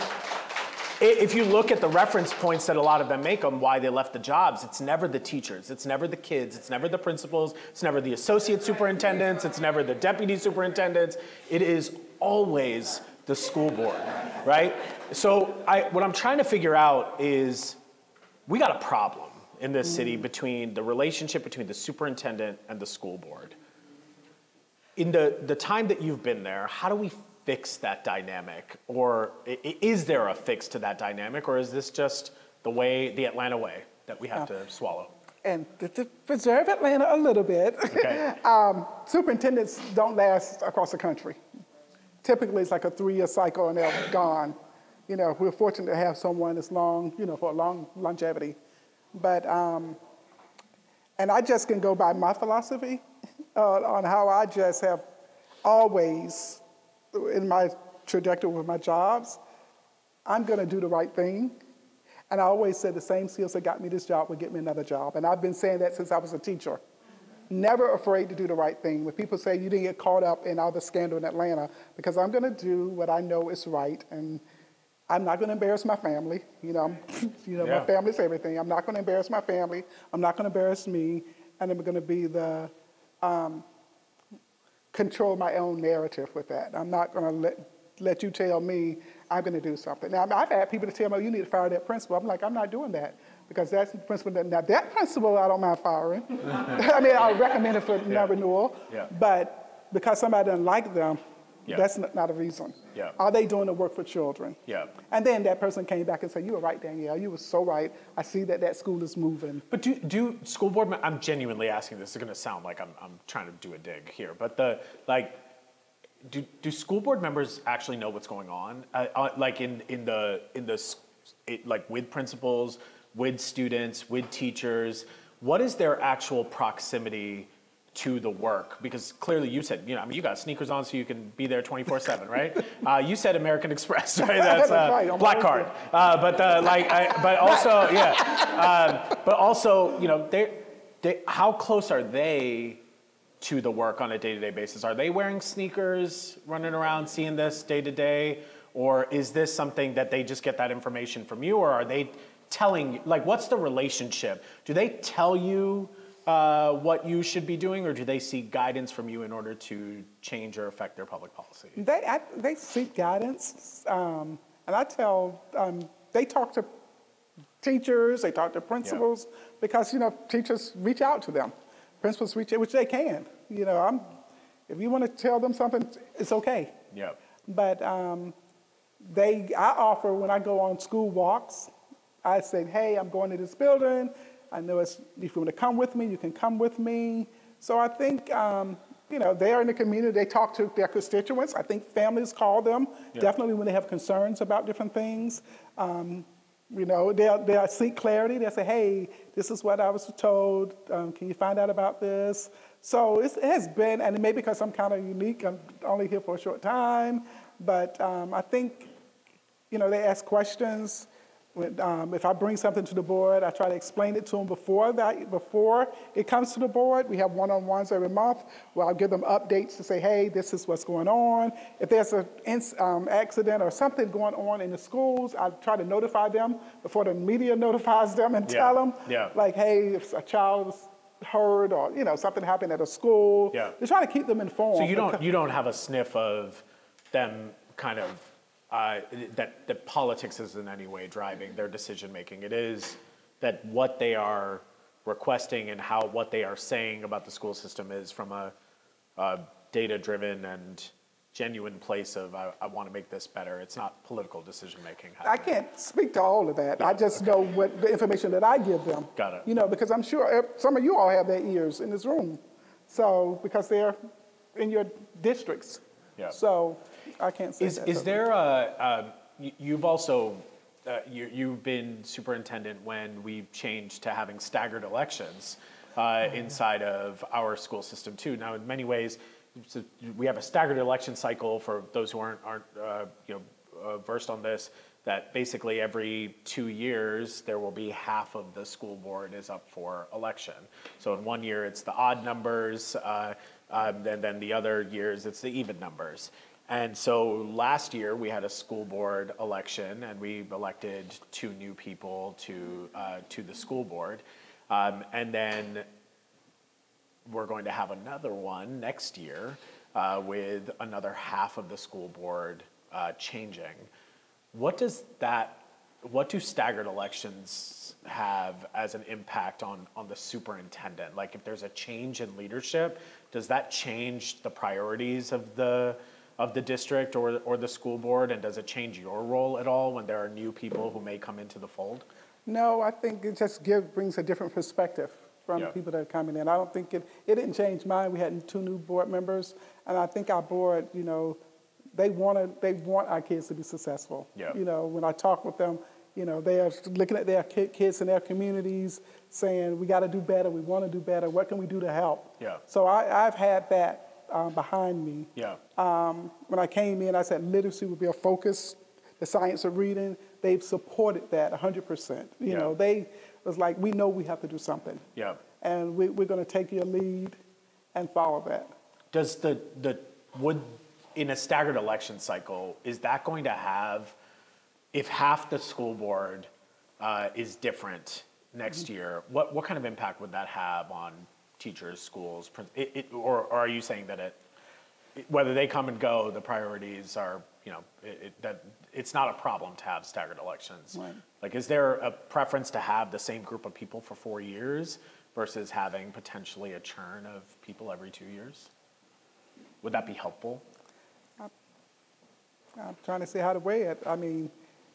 if you look at the reference points that a lot of them make on why they left the jobs, it's never the teachers, it's never the kids, it's never the principals, it's never the associate superintendents, it's never the deputy superintendents. It is always the school board, right? So what I'm trying to figure out is, we got a problem in this city between the relationship between the superintendent and the school board. In the time that you've been there, how do we fix that dynamic? Or is there a fix to that dynamic? Or is this just the Atlanta way that we have to swallow? And to preserve Atlanta a little bit, okay. Superintendents don't last across the country. Typically, it's like a 3-year cycle and they're gone. We're fortunate to have someone that's long, for a long longevity. But, and I just can go by my philosophy on how I just have always, in my trajectory with my jobs, I'm going to do the right thing. And I always said the same skills that got me this job would get me another job. And I've been saying that since I was a teacher. Never afraid to do the right thing. When people say you didn't get caught up in all the scandal in Atlanta, because I'm going to do what I know is right, and I'm not going to embarrass my family. My family's everything. I'm not going to embarrass my family. I'm not going to embarrass me, and I'm going to be the control my own narrative with that. I'm not going to let you tell me I'm going to do something. Now, I've had people to tell me, you need to fire that principal. I'm like, I'm not doing that. because that's the principal. Now, that principal, I don't mind firing. I mean, I'll recommend it for non-renewal. Yeah. But because somebody doesn't like them, that's not a reason. Yeah. Are they doing the work for children? Yeah. And then that person came back and said, you were right, Danielle. You were so right. I see that that school is moving. But do school board, I'm genuinely asking this, it's going to sound like I'm trying to do a dig here, but do school board members actually know what's going on? Like like with principals, with students, with teachers, what is their actual proximity to the work? Because clearly you said, you got sneakers on so you can be there 24/7, right? You said American Express, right? That's right, black card. But also, how close are they to the work on a day-to-day basis? Are they wearing sneakers, running around, seeing this day to day? Or is this something that they just get that information from you? Or are they telling, what's the relationship? Do they tell you what you should be doing, or do they seek guidance from you in order to change or affect their public policy? They seek guidance. And I tell, they talk to teachers, they talk to principals, because, teachers reach out to them. Principals reach out, which they can. If you want to tell them something, it's okay. Yeah. But I offer, when I go on school walks, I say, hey, I'm going to this building. I know if you want to come with me, you can come with me. So I think, they're in the community. They talk to their constituents. I think families call them, definitely when they have concerns about different things. They'll seek clarity. They'll say, hey, this is what I was told. Can you find out about this? So it has been, and maybe because I'm kind of unique, I'm only here for a short time, but I think, they ask questions. If I bring something to the board, I try to explain it to them before it comes to the board. We have one-on-ones every month where I'll give them updates to say, hey, this is what's going on. If there's an accident or something going on in the schools, I try to notify them before the media notifies them and tell them, like, hey, if a child is hurt or, something happened at a school. Yeah. They try to keep them informed. So you don't have a sniff of them kind of that politics is in any way driving their decision making. It is that what they are requesting and what they are saying about the school system is from a data driven and genuine place of I want to make this better. It's not political decision making. I can't speak to all of that. Yeah, I just know what the information that I give them. Got it. Because I'm sure some of you all have their ears in this room. So because they're in your districts. Yeah. So I can't say that. Is there you've also, you've been superintendent when we changed to having staggered elections inside of our school system too. Now, in many ways, we have a staggered election cycle for those who aren't versed on this, that basically every 2 years, there will be half of the school board is up for election. So in 1 year, it's the odd numbers, then the other years, it's the even numbers. And so last year we had a school board election, and we elected 2 new people to the school board, and then we're going to have another one next year with another half of the school board changing. What do staggered elections have as an impact on the superintendent? Like, if there's a change in leadership, does that change the priorities of the district or the school board, and does it change your role at all when there are new people who may come into the fold? No, I think it just brings a different perspective from the people that are coming in. I don't think it didn't change mine. We had 2 new board members, and I think our board, they want our kids to be successful. Yeah. When I talk with them, they are looking at their kids in their communities, saying, we got to do better, we want to do better, what can we do to help? Yeah. So I've had that behind me. Yeah. When I came in, I said literacy would be a focus, the science of reading. They've supported that 100%. They was like, we know we have to do something. Yeah. And we're going to take your lead and follow that. Does in a staggered election cycle, is that going to have, if half the school board is different next year, what kind of impact would that have on teachers, schools, or are you saying that whether they come and go, the priorities are, that it's not a problem to have staggered elections. Right. Like, is there a preference to have the same group of people for 4 years versus having potentially a churn of people every 2 years? Would that be helpful? I'm trying to see how to weigh it. I mean,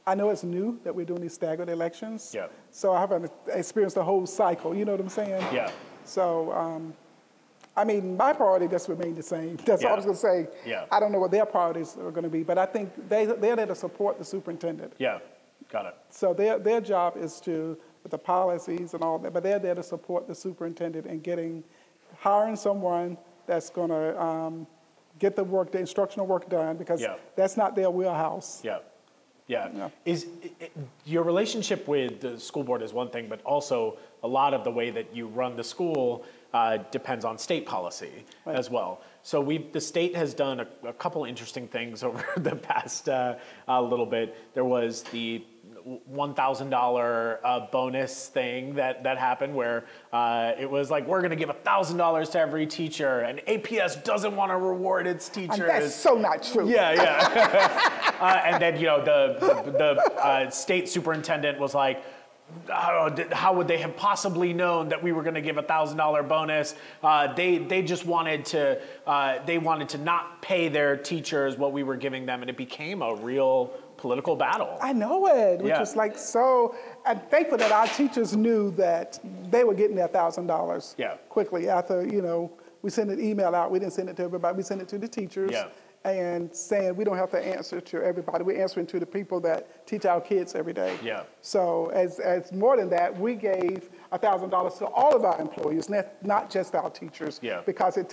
I know it's new that we're doing these staggered elections. Yeah. So I haven't experienced the whole cycle, you know what I'm saying? Yeah. So, I mean, my priority just remained the same. That's all I was going to say. Yeah. I don't know what their priorities are going to be, but I think they're there to support the superintendent. Yeah, got it. So their job is to, with the policies and all that, but they're there to support the superintendent in hiring someone that's going to get the instructional work done, because that's not their wheelhouse. Yeah. Yeah. Your relationship with the school board is one thing, but also a lot of the way that you run the school depends on state policy as well. So the state has done a couple interesting things over the past little bit. There was the $1,000 bonus thing that happened, where it was like, we're going to give $1,000 to every teacher, and APS doesn't want to reward its teachers. And that's so not true. Yeah. And then the state superintendent was like, how would they have possibly known that we were going to give $1,000 bonus? They just wanted to not pay their teachers what we were giving them, and it became a real political battle. I know it, which is like so. I'm thankful that our teachers knew that they were getting their $1,000 quickly after we sent an email out. We didn't send it to everybody. We sent it to the teachers. And saying we don't have to answer to everybody. We're answering to the people that teach our kids every day. Yeah. So as more than that, we gave $1,000 to all of our employees, not just our teachers. Yeah. Because the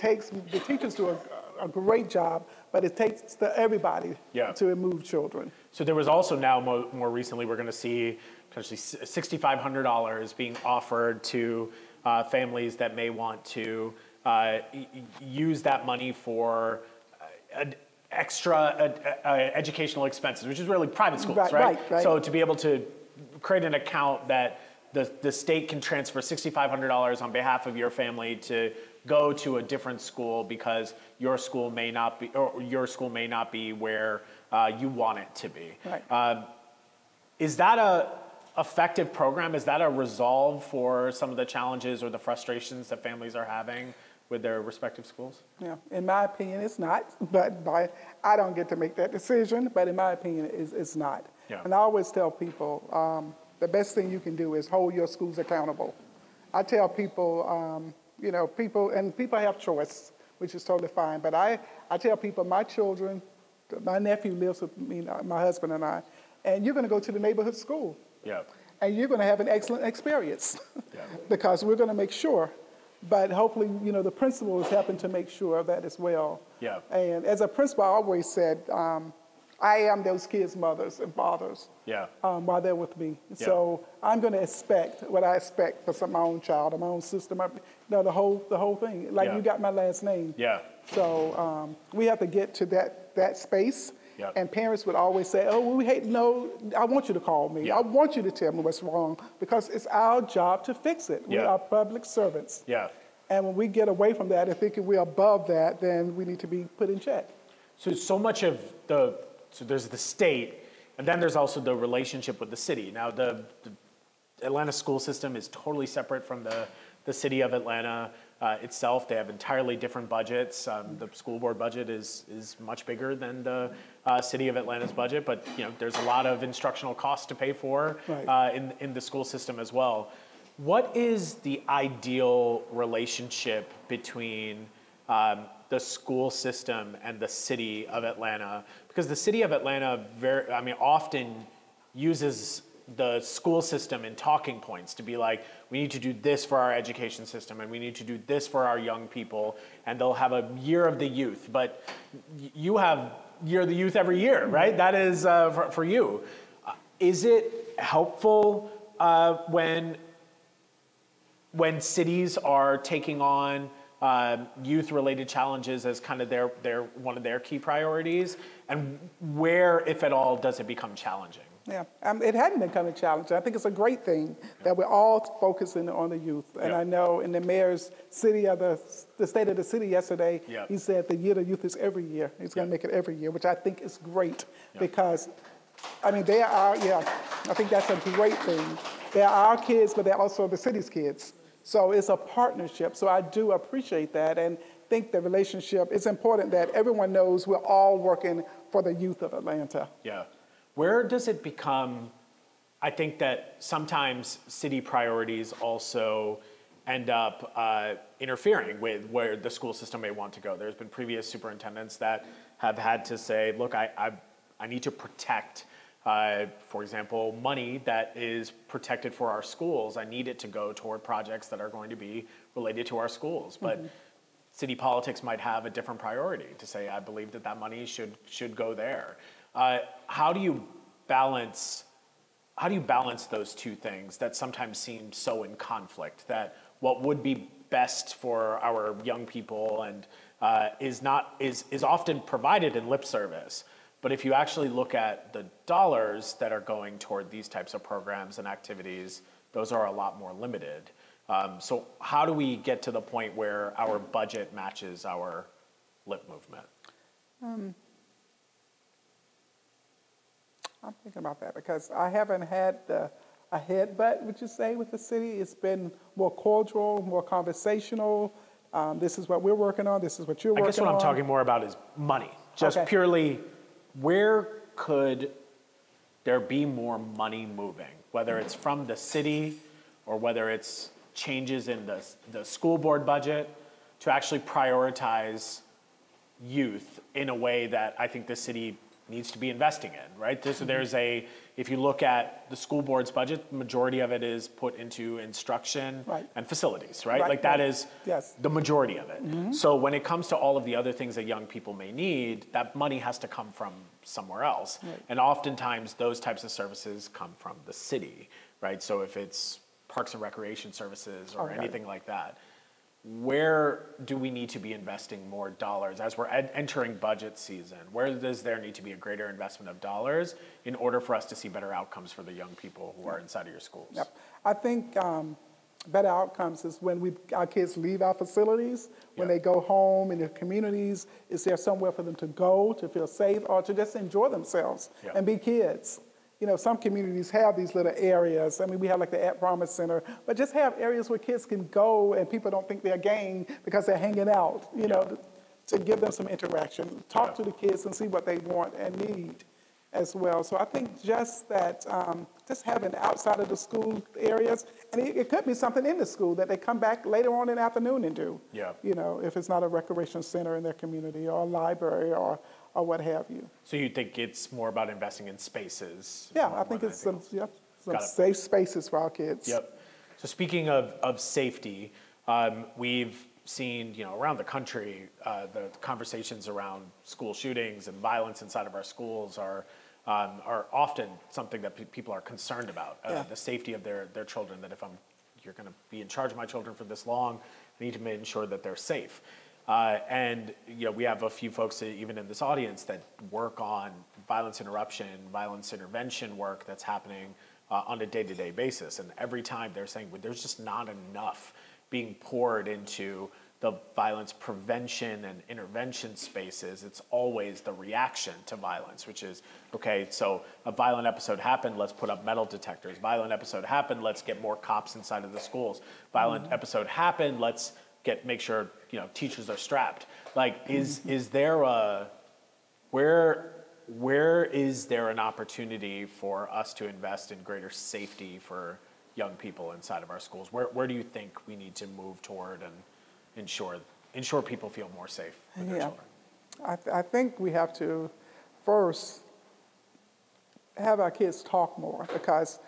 teachers do a great job, but it takes everybody to move children. So there was also now more recently, we're going to see potentially $6,500 being offered to families that may want to use that money for extra educational expenses, which is really private schools, right? So to be able to create an account that the state can transfer $6,500 on behalf of your family to go to a different school because your school may not be where you want it to be. Is that a effective program? Is that a resolve for some of the challenges or the frustrations that families are having with their respective schools? Yeah, in my opinion, it's not. But I don't get to make that decision. But in my opinion, it's not. Yeah. And I always tell people the best thing you can do is hold your schools accountable. I tell people, people have choice, which is totally fine. But I tell people, my children, my nephew lives with me, my husband and I, and you're going to go to the neighborhood school. Yeah. And you're going to have an excellent experience because we're going to make sure. But hopefully, the principal is helping to make sure of that as well. Yeah. And as a principal, I always said, I am those kids' mothers and fathers while they're with me. Yeah. So I'm going to expect what I expect for my own child, or my own sister, the whole thing. Like you got my last name. Yeah. So we have to get to that space. Yep. And parents would always say, I want you to call me. Yep. I want you to tell me what's wrong, because it's our job to fix it. Yep. We are public servants. Yeah. And when we get away from that and thinking we're above that, then we need to be put in check. So much of so there's the state, and then there's also the relationship with the city. Now, the Atlanta school system is totally separate from the city of Atlanta itself. They have entirely different budgets. The school board budget is much bigger than the city of Atlanta's budget, but there's a lot of instructional costs to pay for in the school system as well. What is the ideal relationship between the school system and the city of Atlanta? Because the city of Atlanta often uses the school system in talking points to be like, we need to do this for our education system, and we need to do this for our young people, and they'll have a year of the youth. But you have year of the youth every year, right? That is for you. Is it helpful when cities are taking on youth-related challenges as kind of one of their key priorities? And where, if at all, does it become challenging? Yeah, it hadn't become challenging. I think it's a great thing that we're all focusing on the youth. And I know in the mayor's city of the state of the city yesterday, he said the year of the youth is every year. He's going to make it every year, which I think is great because, I mean, they are, I think that's a great thing. They're our kids, but they're also the city's kids. So it's a partnership. So I do appreciate that and think the relationship, it's important that everyone knows we're all working for the youth of Atlanta. Yeah. Where does it become, I think that sometimes city priorities also end up interfering with where the school system may want to go. There's been previous superintendents that have had to say, look, I need to protect, for example, money that is protected for our schools. I need it to go toward projects that are going to be related to our schools. But city politics might have a different priority to say, I believe that that money should go there. How do you balance those two things that sometimes seem so in conflict, that what would be best for our young people and is often provided in lip service, but if you actually look at the dollars that are going toward these types of programs and activities, those are a lot more limited. So how do we get to the point where our budget matches our lip movement? I'm thinking about that because I haven't had a headbutt, would you say, with the city. It's been more cordial, more conversational. This is what we're working on. This is what you're working on. I guess what I'm talking more about is money. Just purely, where could there be more money moving? Whether it's from the city or whether it's changes in the school board budget to actually prioritize youth in a way that I think the city needs to be investing in, right? If you look at the school board's budget, the majority of it is put into instruction and facilities, right? Like that is the majority of it. So when it comes to all of the other things that young people may need, that money has to come from somewhere else. And oftentimes those types of services come from the city, right? So if it's parks and recreation services or anything like that, where do we need to be investing more dollars as we're entering budget season? Where does there need to be a greater investment of dollars in order for us to see better outcomes for the young people who are inside of your schools? I think better outcomes is when our kids leave our facilities, when they go home in their communities, is there somewhere for them to go, to feel safe, or to just enjoy themselves and be kids? You know, some communities have these little areas. I mean, we have like the At Promise Center, but just have areas where kids can go and people don't think they're gang because they're hanging out, you know, to give them some interaction. Talk to the kids and see what they want and need as well. So I think just that, just having outside of the school areas, and it could be something in the school that they come back later on in the afternoon and do. You know, if it's not a recreation center in their community or a library or what have you. So you think it's more about investing in spaces? I think it's some safe spaces for our kids. So speaking of safety, we've seen, you know, around the country, the conversations around school shootings and violence inside of our schools are often something that people are concerned about. The safety of their children. That if you're going to be in charge of my children for this long, I need to make sure that they're safe. And you know, we have a few folks even in this audience that work on violence interruption, violence intervention work that's happening on a day-to-day basis. And every time they're saying, well, there's just not enough being poured into the violence prevention and intervention spaces. It's always the reaction to violence, which is, okay, so a violent episode happened, let's put up metal detectors. Violent episode happened, let's get more cops inside of the schools. Violent episode happened, let's make sure, you know, teachers are strapped. Like, is there where is there an opportunity for us to invest in greater safety for young people inside of our schools? Where do you think we need to move toward and ensure people feel more safe with their children? I think we have to first have our kids talk more, because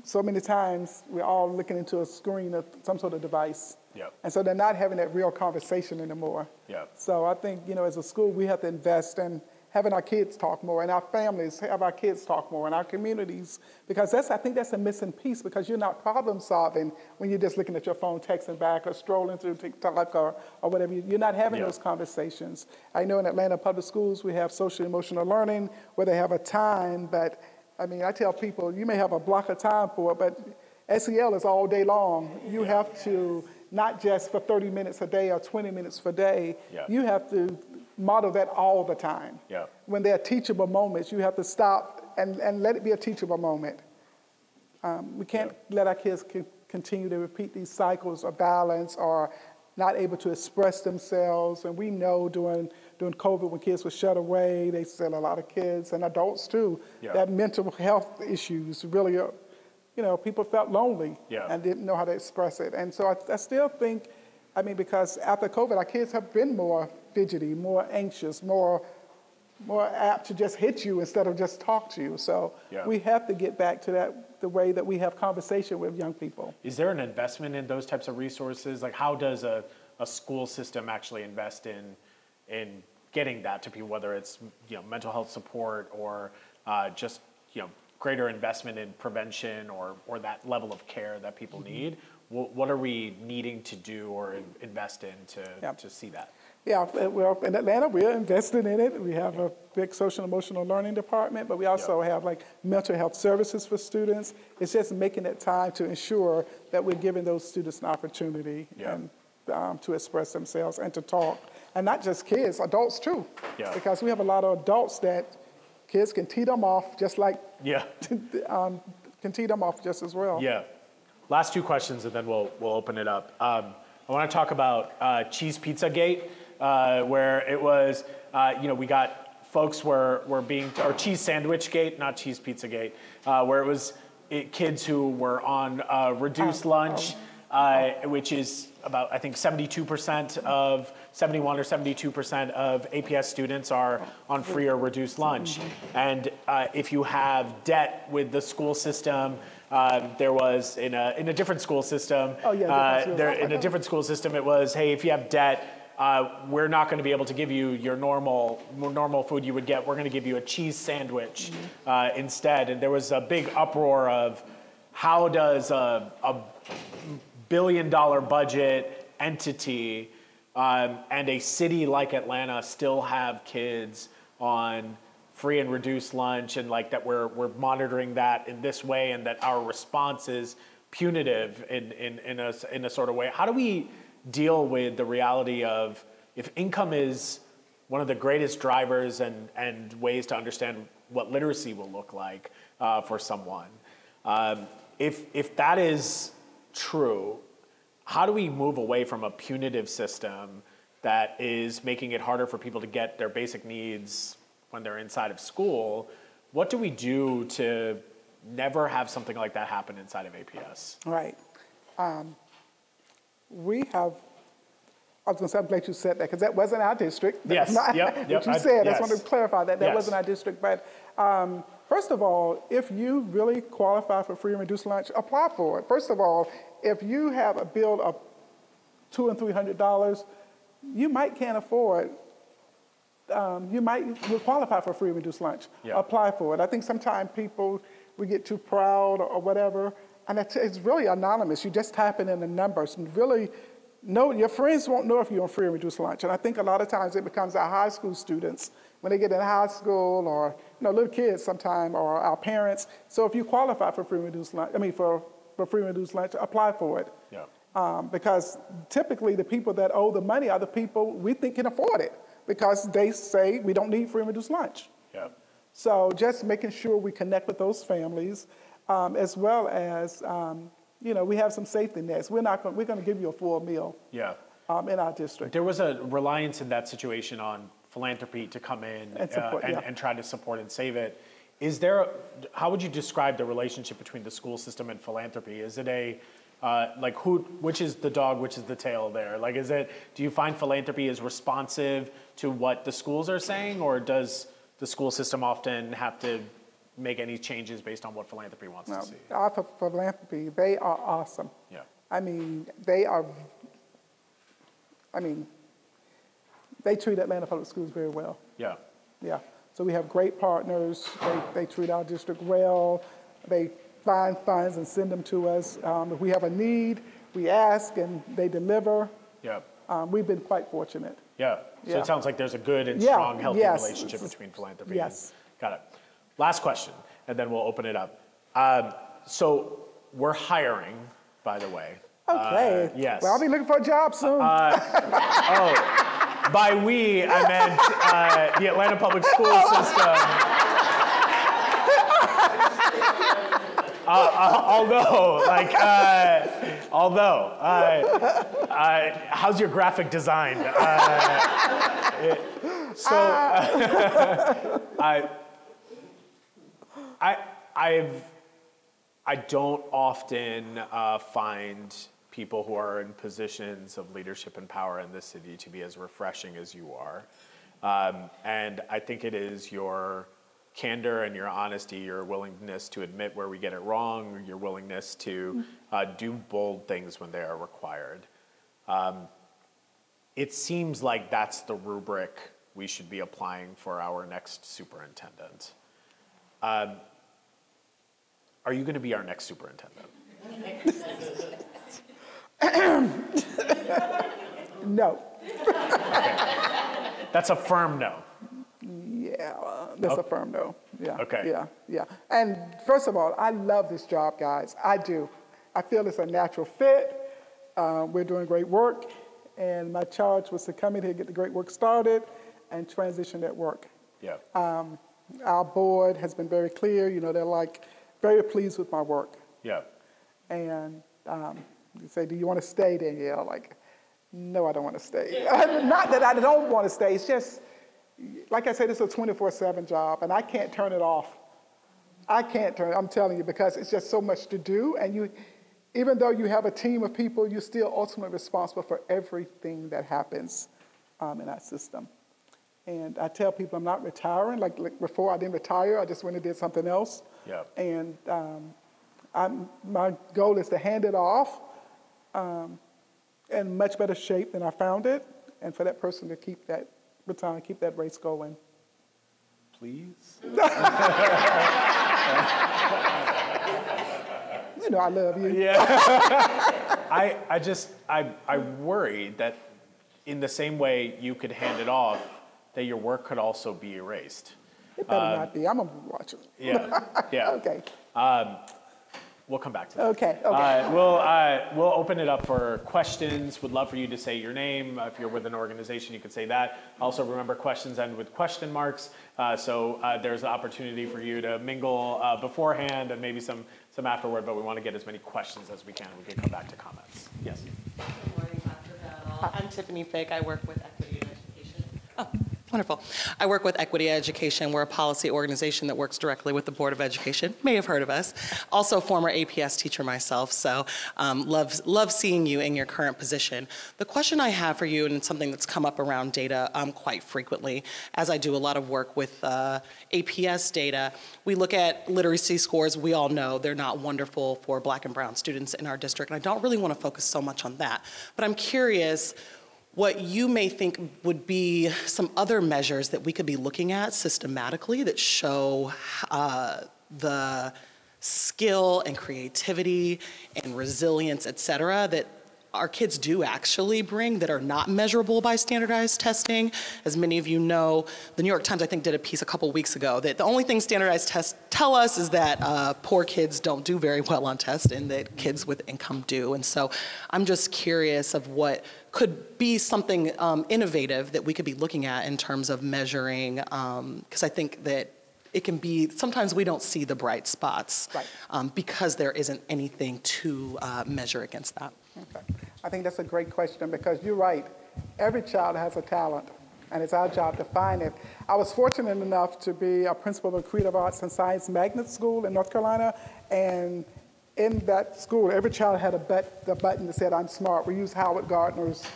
so many times we're all looking into a screen of some sort of device. And so they're not having that real conversation anymore. So I think, you know, as a school, we have to invest in having our kids talk more, and our families have our kids talk more, and our communities, because I think that's a missing piece, because you're not problem solving when you're just looking at your phone, texting back, or strolling through TikTok or whatever. You're not having those conversations. I know in Atlanta Public Schools, we have social emotional learning where they have a time, but I mean, I tell people, you may have a block of time for it, but SEL is all day long. You have to, not just for 30 minutes a day or 20 minutes per day, you have to model that all the time. When there are teachable moments, you have to stop and let it be a teachable moment. We can't let our kids continue to repeat these cycles of violence or not able to express themselves. And we know during COVID, when kids were shut away, they still a lot of kids and adults too, that mental health issues really, people felt lonely and didn't know how to express it. And so I still think, because after COVID, our kids have been more fidgety, more anxious, more apt to just hit you instead of just talk to you. So we have to get back to the way that we have conversation with young people. Is there an investment in those types of resources? Like, how does a school system actually invest in getting that to people, whether it's mental health support or just greater investment in prevention or that level of care that people need? What are we needing to do or invest in to see that? Yeah, well, in Atlanta, we're investing in it. We have a big social and emotional learning department, but we also have like mental health services for students. It's just making it time to ensure that we're giving those students an opportunity and to express themselves and to talk. And not just kids, adults too. Because we have a lot of adults that kids can tee them off just like, can tee them off just as well. Last two questions and then we'll open it up. I want to talk about Cheese Pizza Gate. Where it was, we got folks were being, or Cheese Sandwich Gate, not Cheese Pizza Gate, where it was kids who were on reduced lunch, which is about, I think, 71% or 72% of APS students are on free or reduced lunch. And if you have debt with the school system, there was in a different school system, in a different school system, it was, hey, if you have debt, we're not going to be able to give you your normal food you would get. We're going to give you a cheese sandwich instead. And there was a big uproar of how does a billion-dollar budget entity and a city like Atlanta still have kids on free and reduced lunch, and like that we're monitoring that in this way, and that our response is punitive in a sort of way. How do we deal with the reality of, if income is one of the greatest drivers and ways to understand what literacy will look like for someone, if that is true, how do we move away from a punitive system that is making it harder for people to get their basic needs when they're inside of school? What do we do to never have something like that happen inside of APS? Right. We have, I was going to say, I'm glad you said that, because that wasn't our district. That was not what you said. I just wanted to clarify that. That wasn't our district. But first of all, if you really qualify for free and reduced lunch, apply for it. First of all, if you have a bill of $200 and $300, you might can't afford, will qualify for free and reduced lunch. Apply for it. I think sometimes we get too proud or whatever. And it's really anonymous. You just type in the numbers and really your friends won't know if you're on free and reduced lunch. And I think a lot of times it becomes our high school students when they get in high school, or little kids sometime, or our parents. So if you qualify for free and reduced lunch, for free and reduced lunch, apply for it. Because typically the people that owe the money are the people we think can afford it, because they say we don't need free and reduced lunch. So just making sure we connect with those families. As well as, we have some safety nets. We're going to give you a full meal in our district. There was a reliance in that situation on philanthropy to come in and try to support and save it. How would you describe the relationship between the school system and philanthropy? Is it which is the dog, which is the tail there? Like, do you find philanthropy is responsive to what the schools are saying, or does the school system often have to make any changes based on what philanthropy wants to see? For philanthropy, they are awesome. They treat Atlanta Public Schools very well. So we have great partners. They treat our district well. They find funds and send them to us. If we have a need, we ask and they deliver. We've been quite fortunate. So it sounds like there's a good and strong, healthy relationship between philanthropy. Got it. Last question. and then we'll open it up. So we're hiring, by the way. Okay. Yes. Well, I'll be looking for a job soon. By we, I meant the Atlanta Public Schools System. How's your graphic design? I don't often find people who are in positions of leadership and power in this city to be as refreshing as you are. And I think it is your candor and your honesty, your willingness to admit where we get it wrong, your willingness to do bold things when they are required. It seems like that's the rubric we should be applying for our next superintendent. Are you going to be our next superintendent? No. Okay. That's a firm no. Yeah, that's a firm no. Yeah. Okay. Yeah. And first of all, I love this job, guys. I do. I feel it's a natural fit. We're doing great work, and my charge was to come in here, get the great work started, and transition that work. Yeah. Our board has been very clear. You know, they're like very pleased with my work. Yeah. And you say, do you want to stay, Danielle? Like, no, I don't want to stay. Not that I don't want to stay. It's just, like I said, it's a 24/7 job, and I can't turn it off. I'm telling you, because it's just so much to do. And even though you have a team of people, you're still ultimately responsible for everything that happens in that system. And I tell people I'm not retiring. Like before, I didn't retire. I just went and did something else. Yeah. And my goal is to hand it off in much better shape than I found it, and for that person to keep that baton, keep that race going. Please? You know I love you. Yeah. I worry that in the same way you could hand it off, that your work could also be erased. It better not be. I'm going to watch it. Yeah. Okay. We'll come back to that. Okay. We'll open it up for questions. Would love for you to say your name. If you're with an organization, you could say that. Also, remember, questions end with question marks. So there's an opportunity for you to mingle beforehand and maybe some afterward, but we want to get as many questions as we can. We can come back to comments. Yes. Good morning, Dr. Battle. I'm Tiffany Fick. I work with Equity in Education. Oh, wonderful. I work with Equity Education. We're a policy organization that works directly with the Board of Education. May have heard of us. Also, former APS teacher myself, so love seeing you in your current position. The question I have for you, and it's something that's come up around data quite frequently, as I do a lot of work with APS data, we look at literacy scores. We all know they're not wonderful for Black and brown students in our district, and I don't really want to focus so much on that. But I'm curious what you may think would be some other measures that we could be looking at systematically that show the skill and creativity and resilience, et cetera, that our kids do actually bring that are not measurable by standardized testing. As many of you know, the New York Times, I think, did a piece a couple weeks ago that the only thing standardized tests tell us is that poor kids don't do very well on tests and that kids with income do. And so I'm just curious of what could be something innovative that we could be looking at in terms of measuring, because I think that it can be, sometimes we don't see the bright spots, right, because there isn't anything to measure against that. Okay. I think that's a great question, because you're right. Every child has a talent, and it's our job to find it. I was fortunate enough to be a principal of Creative Arts and Science Magnet School in North Carolina, and in that school, every child had the button that said, "I'm smart." We used Howard Gardner's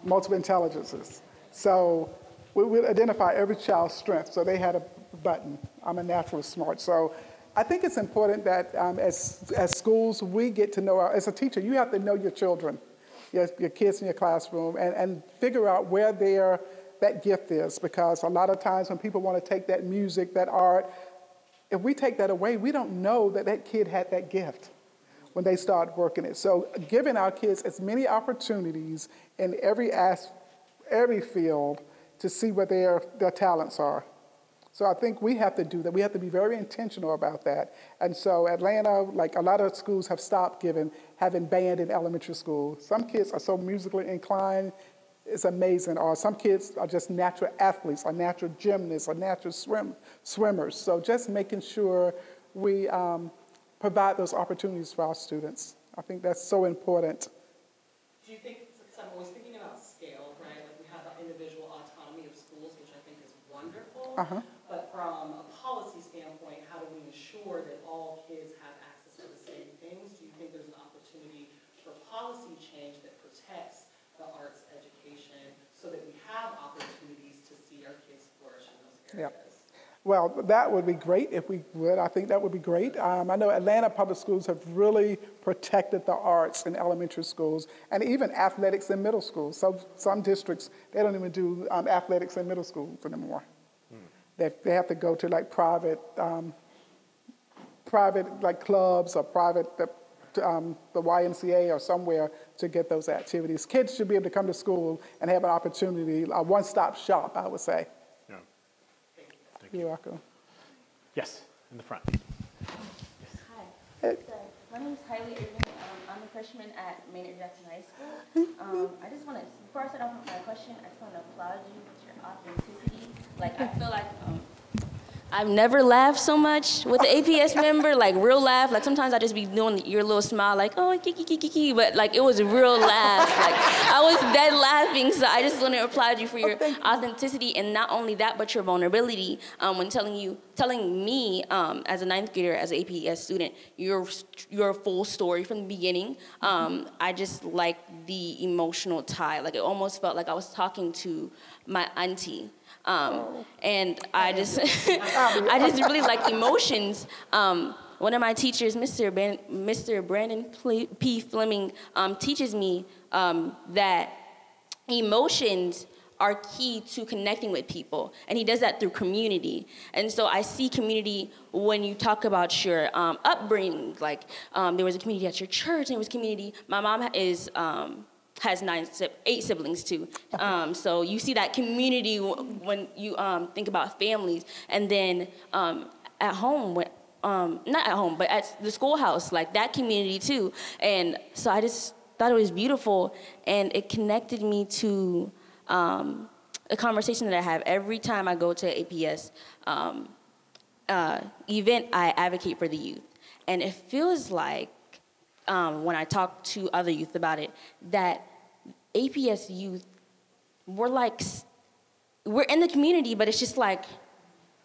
multiple intelligences. So we would identify every child's strength. So they had a button, "I'm a natural smart." So I think it's important that as schools, we get to know, as a teacher, you have to know your children, your kids in your classroom, and figure out where that gift is, because a lot of times when people want to take that music, that art, if we take that away, we don't know that that kid had that gift when they start working it. So giving our kids as many opportunities in every field to see where their talents are. So I think we have to do that. We have to be very intentional about that. And so Atlanta, like a lot of schools have stopped having band in elementary school. Some kids are so musically inclined, it's amazing. Or some kids are just natural athletes, or natural gymnasts, or natural swimmers. So just making sure we provide those opportunities for our students. I think that's so important. Do you think, because I'm always thinking about scale, right? Like we have the individual autonomy of schools, which I think is wonderful. But from a policy standpoint, how do we ensure that all kids have access to the same things? Do you think there's an opportunity for policy change that protects the arts education so that we have opportunities to see our kids flourish in those areas? Yeah. Well, that would be great if we would. I think that would be great. I know Atlanta public schools have really protected the arts in elementary schools and even athletics in middle schools. So some districts, they don't even do athletics in middle schools anymore. They have to go to like private like clubs or private, the YMCA or somewhere to get those activities. Kids should be able to come to school and have an opportunity, a one-stop shop, I would say. Yeah. Thank You're welcome. Yes, in the front. Hi. So, my name is Kylie Irving. I'm a freshman at Maynard Jackson High School. I just want to, before I start off with my question, I just want to applaud you with your authenticity. Like, I feel like I've never laughed so much with the APS member, like real laugh. Like sometimes I just be doing your little smile, like, oh, kiki, but like it was a real laugh. Like I was dead laughing, so I just want to applaud you for your authenticity, and not only that, but your vulnerability when telling me as a ninth grader, as an APS student, your full story from the beginning. I just like the emotional tie. Like it almost felt like I was talking to my auntie. And I just really like emotions. One of my teachers, Mr. Brandon P. Fleming, teaches me that emotions are key to connecting with people, and he does that through community. And so I see community when you talk about your upbringing. Like there was a community at your church, and there was community. My mom has 8 siblings too. So you see that community when you think about families. And then at home, not at home, but at the schoolhouse, like that community too. And so I just thought it was beautiful, and it connected me to a conversation that I have every time I go to an APS event. I advocate for the youth. And it feels like, when I talk to other youth about it, that APS youth, we're in the community, but it's just like,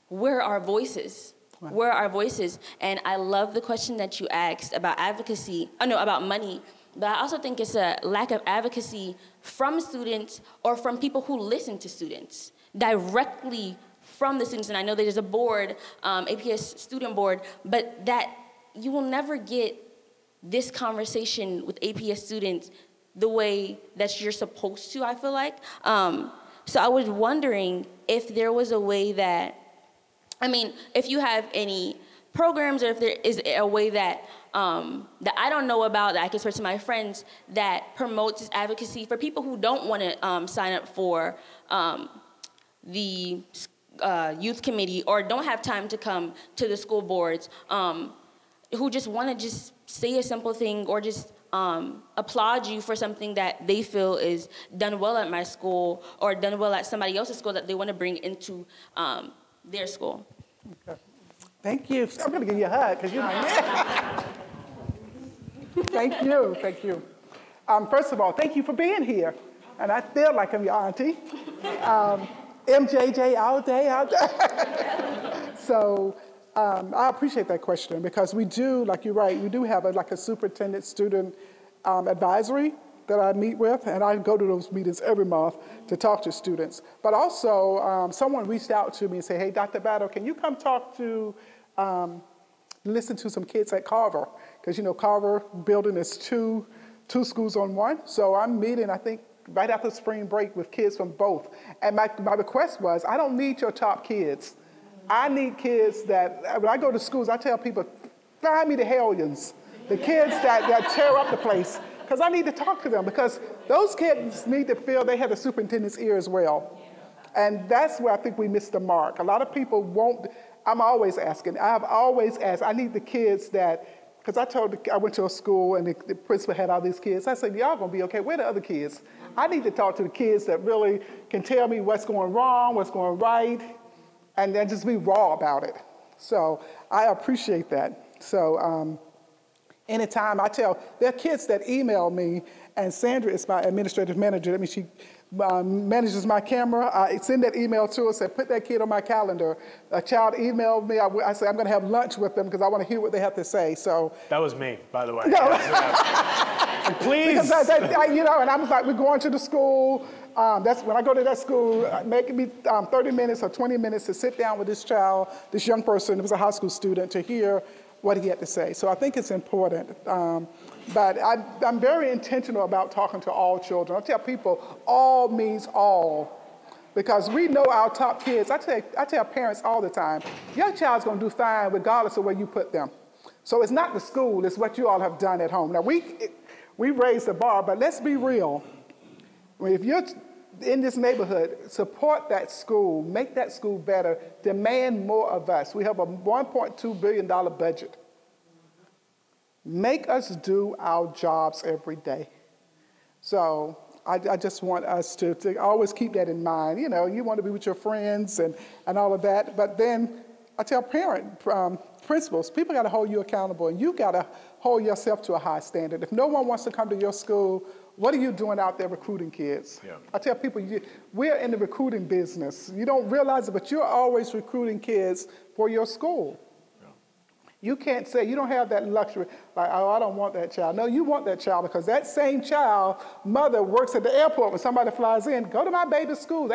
where are our voices? Wow. Where are our voices? And I love the question that you asked about advocacy, about money, but I also think it's a lack of advocacy from students or from people who listen to students, directly from the students. And I know there's a board, APS student board, but that you will never get this conversation with APS students the way that you're supposed to, I feel like. So I was wondering if there was a way that, if you have any programs, or if there is a way that that I don't know about, that I can express to my friends, that promotes this advocacy for people who don't want to sign up for the youth committee, or don't have time to come to the school boards, who just want to just say a simple thing, or just applaud you for something that they feel is done well at my school, or done well at somebody else's school, that they want to bring into their school. Okay. Thank you. I'm going to give you a hug because you're my man. Thank you. First of all, thank you for being here. And I feel like I'm your auntie. MJJ all day. So I appreciate that question, because we do, like you're right, we do have a superintendent student advisory that I meet with, and I go to those meetings every month to talk to students. But also, someone reached out to me and said, hey, Dr. Battle, can you come talk to, listen to some kids at Carver? Because, Carver building is two schools on one. So I'm meeting, I think, right after spring break with kids from both. And my request was, I don't need your top kids. I need kids that, when I go to schools, I tell people, find me the hellions, the kids that tear up the place, because I need to talk to them, because those kids need to feel they have the superintendent's ear as well. And that's where I think we missed the mark. A lot of people won't, I'm always asking, I've always asked, I need the kids that, because I went to a school and the principal had all these kids. I said, y'all gonna be okay, where are the other kids? I need to talk to the kids that really can tell me what's going wrong, what's going right, and then just be raw about it. So I appreciate that. So anytime there are kids that email me, and Sandra is my administrative manager. That means she manages my camera. I send that email to her, say, put that kid on my calendar. A child emailed me. I said, I'm going to have lunch with them because I want to hear what they have to say. So that was me, by the way. No. Please. Because and I was like, we're going to the school. That's when I go to that school, making me 30 minutes or 20 minutes to sit down with this child, this young person, who was a high school student, to hear what he had to say. So I think it's important. But I'm very intentional about talking to all children. I tell people, all means all. Because we know our top kids, I tell parents all the time, your child's gonna do fine regardless of where you put them. So it's not the school, it's what you all have done at home. Now we raised the bar, but let's be real. If you're in this neighborhood, support that school, make that school better, demand more of us. We have a $1.2 billion budget. Make us do our jobs every day. So I just want us to always keep that in mind. You know, you want to be with your friends and all of that, but then I tell principals, people got to hold you accountable, and you got to hold yourself to a high standard. If no one wants to come to your school, what are you doing out there recruiting kids? Yeah. I tell people, we're in the recruiting business. You don't realize it, but you're always recruiting kids for your school. Yeah. You can't say, you don't have that luxury, like, oh, I don't want that child. No, you want that child because that same child, mother works at the airport when somebody flies in. Go to my baby's school.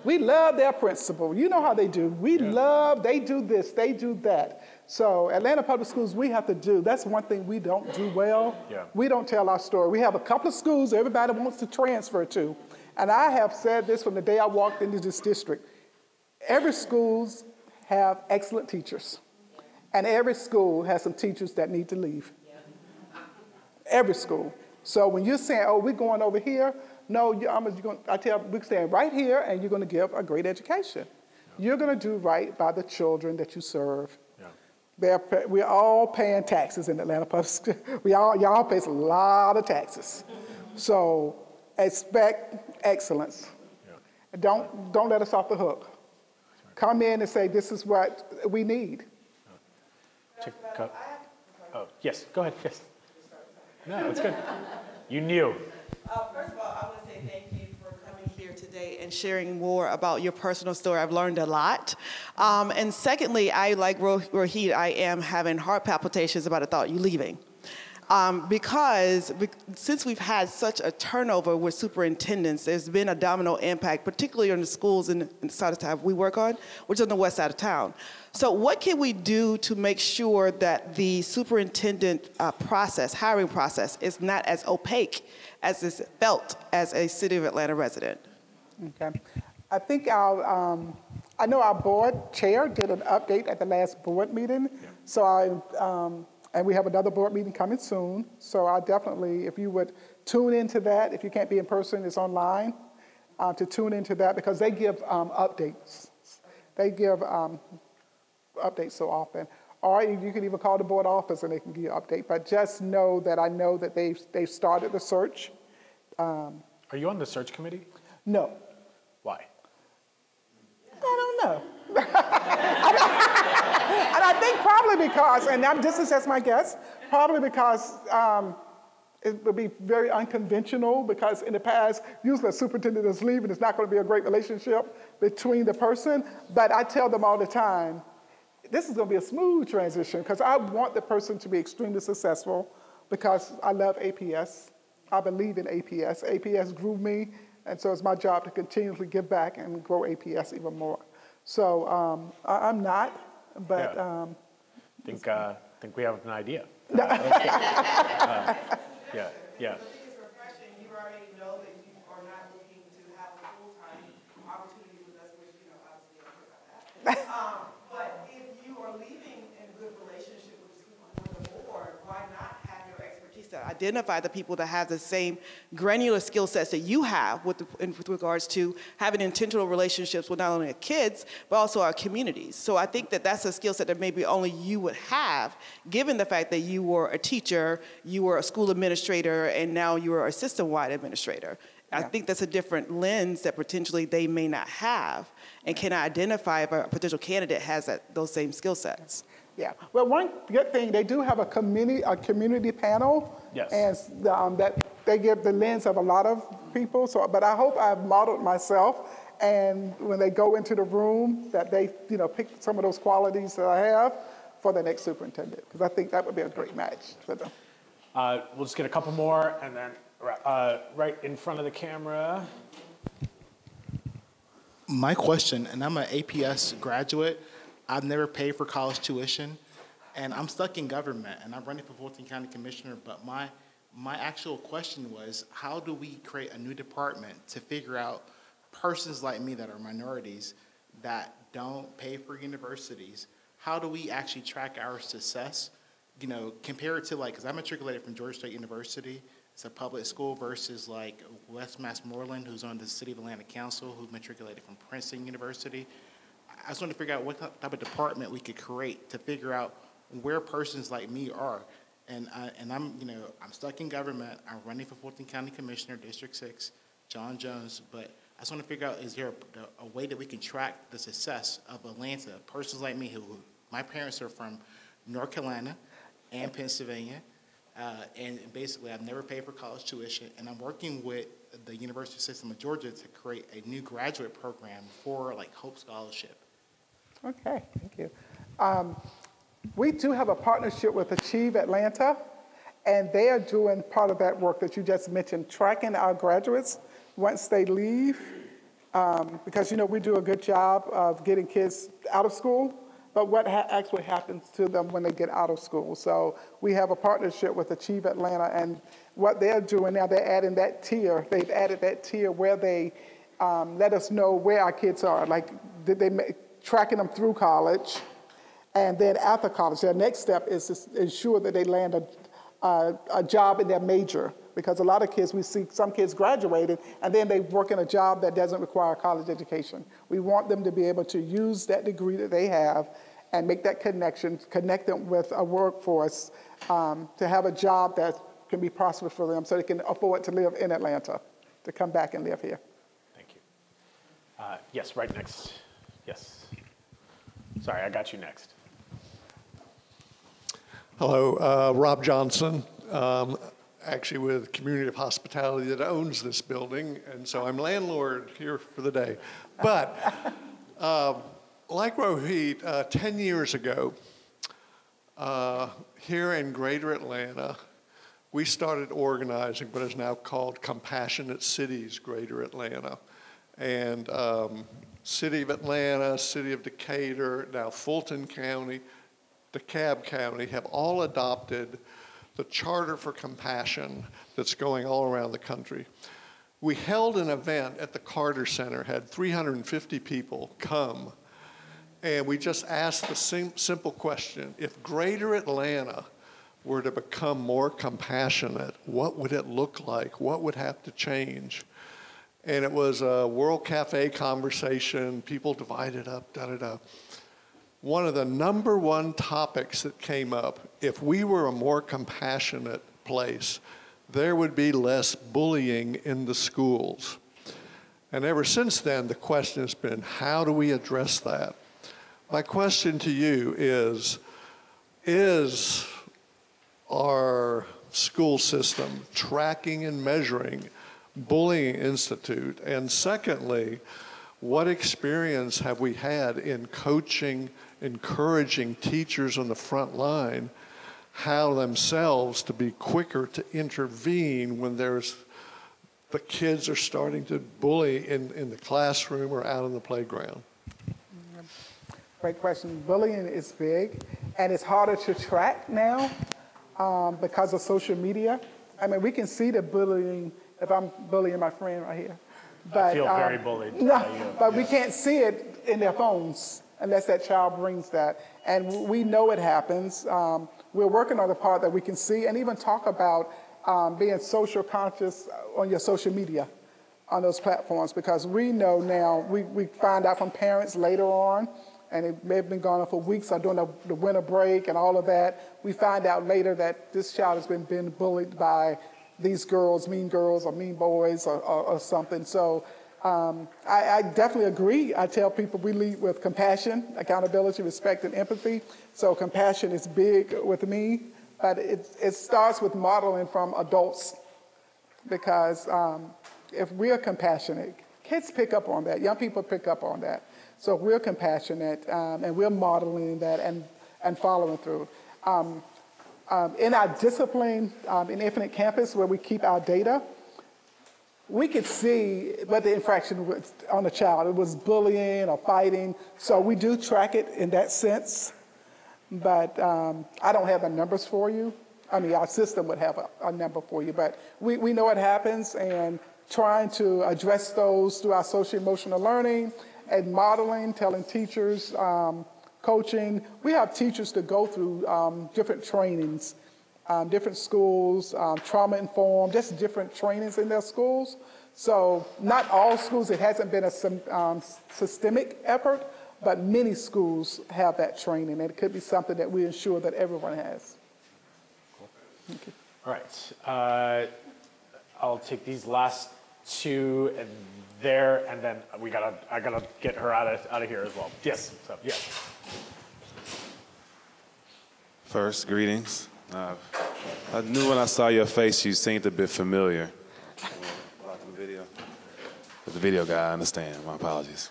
We love their principal. You know how they do. They do this, they do that. So Atlanta Public Schools, we have to do, that's one thing we don't do well. Yeah. We don't tell our story. We have a couple of schools everybody wants to transfer to. And I have said this from the day I walked into this district. Every schools have excellent teachers. And every school has some teachers that need to leave. Every school. So when you're saying, oh, we're going over here, no, we're staying right here and you're going to give a great education. Yeah. You're going to do right by the children that you serve. We're all paying taxes in Atlanta Public Schools. Y'all pay a lot of taxes. So expect excellence. Yeah. Don't let us off the hook. Right. Come in and say, this is what we need. Oh, yes, go ahead, yes. No, it's good. You knew. First of all, I want to say thank you for coming here today and sharing more about your personal story. I've learned a lot. And secondly, I, like Rohit, I am having heart palpitations about the thought you leaving. Because since we've had such a turnover with superintendents, there's been a domino impact, particularly on the schools in the side of town we work on, which is on the west side of town. So what can we do to make sure that the superintendent hiring process, is not as opaque as is felt as a City of Atlanta resident? Okay. I think I know our board chair did an update at the last board meeting. Yeah. So and we have another board meeting coming soon. So I definitely, if you would tune into that, if you can't be in person, it's online, to tune into that because they give updates. They give updates so often. Or you can even call the board office and they can give you an update. But just know that I know that they've started the search. Are you on the search committee? No. Why? I don't know. And I think probably because, and this is just my guess, probably because it would be very unconventional because in the past, usually a superintendent is leaving, it's not going to be a great relationship between the person. But I tell them all the time, this is going to be a smooth transition because I want the person to be extremely successful because I love APS. I believe in APS. APS grew me, and so it's my job to continually give back and grow APS even more. So I'm not, but... Yeah. Think we have an idea. Yeah. Yeah. It's refreshing. You already know that you are not looking to have a full-time opportunity with us, which, obviously I'm sure about that. But if you are leaving in good relationship with the board, why not have your expertise to identify the people that have the same granular skill sets that you have with regards to having intentional relationships with not only our kids, but also our communities. So I think that that's a skill set that maybe only you would have, given the fact that you were a teacher, you were a school administrator, and now you are a system-wide administrator. I think that's a different lens that potentially they may not have and cannot identify if a potential candidate has those same skill sets. Yeah. Well, one good thing, they do have a community panel. Yes. And that they give the lens of a lot of people. So, but I hope I've modeled myself. And when they go into the room, that they, pick some of those qualities that I have for the next superintendent. Because I think that would be a great match for them. We'll just get a couple more, and then right in front of the camera. My question, and I'm an APS graduate, I've never paid for college tuition, and I'm stuck in government, and I'm running for Fulton County Commissioner, but my actual question was, how do we create a new department to figure out persons like me that are minorities that don't pay for universities? How do we actually track our success, compared to because I matriculated from Georgia State University, it's a public school, versus like West Westmoreland, who's on the City of Atlanta Council, who matriculated from Princeton University. I just want to figure out what type of department we could create to figure out where persons like me are. And I'm stuck in government. I'm running for Fulton County Commissioner, District 6, John Jones. But I just want to figure out, is there a way that we can track the success of Atlanta? Persons like me, who my parents are from North Carolina and Pennsylvania. And basically, I've never paid for college tuition, and I'm working with the University System of Georgia to create a new graduate program for Hope Scholarship. Okay, thank you. We do have a partnership with Achieve Atlanta, and they are doing part of that work that you just mentioned, tracking our graduates once they leave, because we do a good job of getting kids out of school, but what actually happens to them when they get out of school. So we have a partnership with Achieve Atlanta, and what they're doing now, they're adding that tier. They've added that tier where they let us know where our kids are, tracking them through college, and then after college. Their next step is to ensure that they land a job in their major, because a lot of kids, we see some kids graduated, and then they work in a job that doesn't require a college education. We want them to be able to use that degree that they have and make that connection, connect them with a workforce, to have a job that can be prosperous for them so they can afford to live in Atlanta, to come back and live here. Thank you. Yes, right next. Yes. Sorry, I got you next. Hello, Rob Johnson, actually with Community of Hospitality that owns this building, and so I'm landlord here for the day. But like Rohit, 10 years ago, here in Greater Atlanta, we started organizing what is now called Compassionate Cities Greater Atlanta. And City of Atlanta, City of Decatur, now Fulton County, DeKalb County have all adopted the Charter for Compassion that's going all around the country. We held an event at the Carter Center, had 350 people come, and we just asked the simple question: if Greater Atlanta were to become more compassionate, what would it look like? What would have to change? And it was a World Cafe conversation, people divided up, da-da-da. One of the #1 topics that came up, if we were a more compassionate place, there would be less bullying in the schools. And ever since then, the question has been, how do we address that? My question to you is our school system tracking and measuring Bullying Institute? And secondly, what experience have we had in coaching, encouraging teachers on the front line how themselves to be quicker to intervene when the kids are starting to bully in the classroom or out on the playground? Great question. Bullying is big, and it's harder to track now because of social media. I mean, we can see the bullying if I'm bullying my friend right here. But, I feel very bullied. No, but we can't see it in their phones unless that child brings that. And we know it happens. We're working on the part that we can see and even talk about being social conscious on your social media, on those platforms, because we know now, we find out from parents later on, and it may have been gone on for weeks or during the winter break and all of that, we find out later that this child has been bullied by these girls or mean boys or something. So I definitely agree. I tell people we lead with compassion, accountability, respect, and empathy. So compassion is big with me, but it starts with modeling from adults, because if we're compassionate, kids pick up on that, young people pick up on that. So if we're compassionate and we're modeling that and following through. In our discipline in Infinite Campus, where we keep our data, we could see what the infraction was on the child. It was bullying or fighting. So we do track it in that sense. But I don't have the numbers for you. I mean, our system would have a number for you. But we know it happens, and trying to address those through our social emotional learning and modeling, telling teachers, coaching. We have teachers to go through different trainings, different schools, trauma-informed, just different trainings in their schools. So not all schools, it hasn't been a systemic effort, but many schools have that training, and it could be something that we ensure that everyone has. Cool. Thank you. All right. I'll take these last two and there, and then I gotta get her out of here as well. Yes. So yes. First, greetings. I knew when I saw your face, you seemed a bit familiar. Watching the video. As a video guy, I understand. My apologies.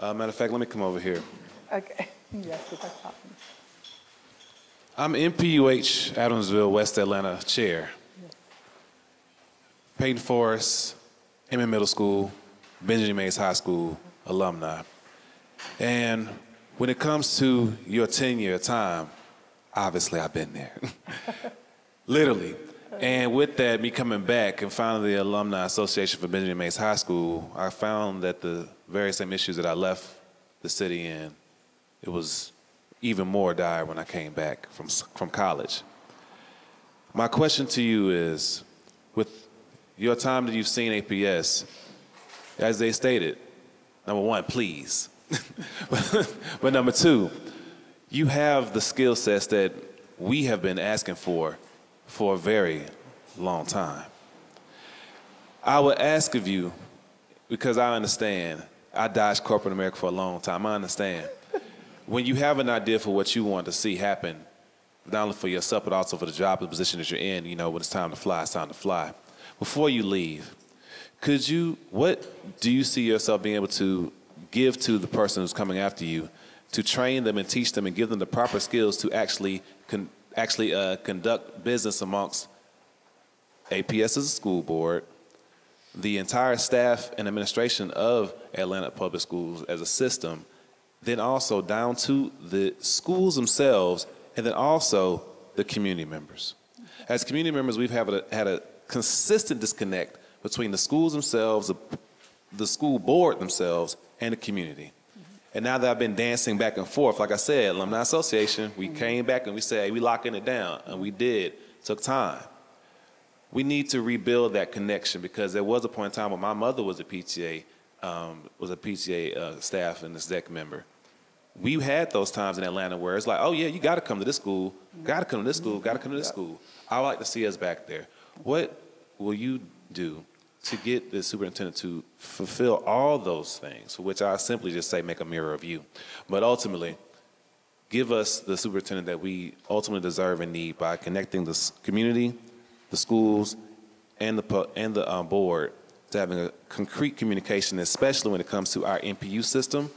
Matter of fact, let me come over here. Okay. Yes, if I talk. I'm MPUH Adamsville, West Atlanta chair. Yes. Peyton Forest, Hemming Middle School, Benjamin Mays High School alumni. And when it comes to your tenure time, obviously I've been there. Literally. And with that, me coming back and founding the Alumni Association for Benjamin Mays High School, I found that the very same issues that I left the city in, it was even more dire when I came back from college. My question to you is, with your time that you've seen APS, as they stated, number one, please. But number two, you have the skill sets that we have been asking for a very long time. I would ask of you, because I understand, I dodged corporate America for a long time, I understand. When you have an idea for what you want to see happen, not only for yourself, but also for the job and position that you're in, you know, when it's time to fly, it's time to fly. Before you leave, what do you see yourself being able to give to the person who's coming after you, to train them and teach them and give them the proper skills to actually conduct business amongst APS as a school board, the entire staff and administration of Atlanta Public Schools as a system, then also down to the schools themselves, and then also the community members. As community members, we've had a consistent disconnect between the schools themselves, the school board themselves, and the community. And now that I've been dancing back and forth, like I said, Alumni Association, we came back and we said, hey, we locking it down, and we did. Took time. We need to rebuild that connection, because there was a point in time when my mother was a PTA, staff and exec member. We had those times in Atlanta where it's like, oh yeah, you got to come to this school, got to come to this school, got to come to this school. I would like to see us back there. What will you do to get the superintendent to fulfill all those things, for which I simply just say make a mirror of you, but ultimately give us the superintendent that we ultimately deserve and need by connecting the community, the schools, and the board to having a concrete communication, especially when it comes to our MPU system,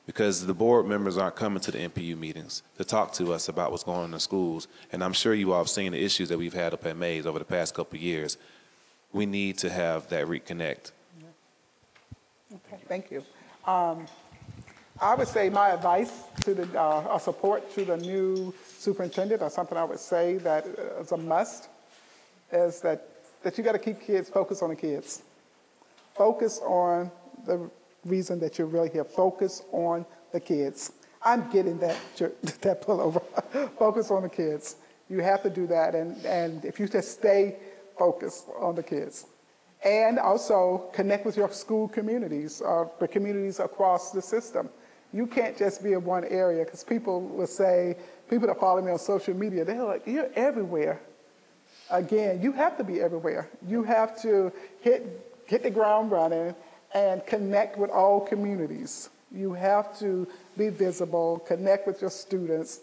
because the board members aren't coming to the MPU meetings to talk to us about what's going on in the schools. And I'm sure you all have seen the issues that we've had up at Mays over the past couple of years. We need to have that reconnect. Okay, thank you. I would say my advice to or support to the new superintendent, or something I would say that is a must, is that you got to keep kids focused on the kids. Focus on the reason that you're really here. Focus on the kids. I'm getting that pullover. Focus on the kids. You have to do that, and if you just stay focus on the kids. And also connect with your school communities, the communities across the system. You can't just be in one area, because people will say, people that follow me on social media, they're like, you're everywhere. Again, you have to be everywhere. You have to hit the ground running and connect with all communities. You have to be visible, connect with your students.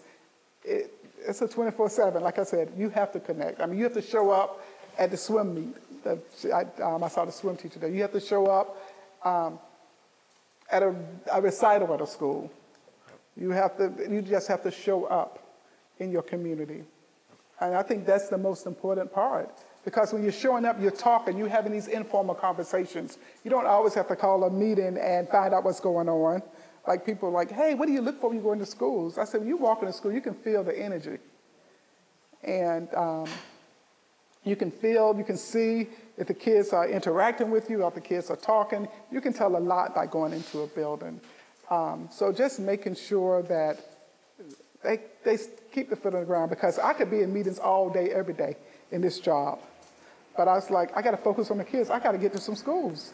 It's a 24/7, like I said, you have to connect. I mean, you have to show up at the swim meet. I saw the swim teacher there. You have to show up at a recital at a school. You just have to show up in your community. And I think that's the most important part. Because when you're showing up, you're talking, you're having these informal conversations. You don't always have to call a meeting and find out what's going on. Like people are like, hey, what do you look for when you go into schools? I said, when you walk into school, you can feel the energy. And you can see if the kids are interacting with you, if the kids are talking. You can tell a lot by going into a building. So just making sure that they keep the foot on the ground, because I could be in meetings all day, every day in this job. But I was like, I got to focus on the kids. I got to get to some schools.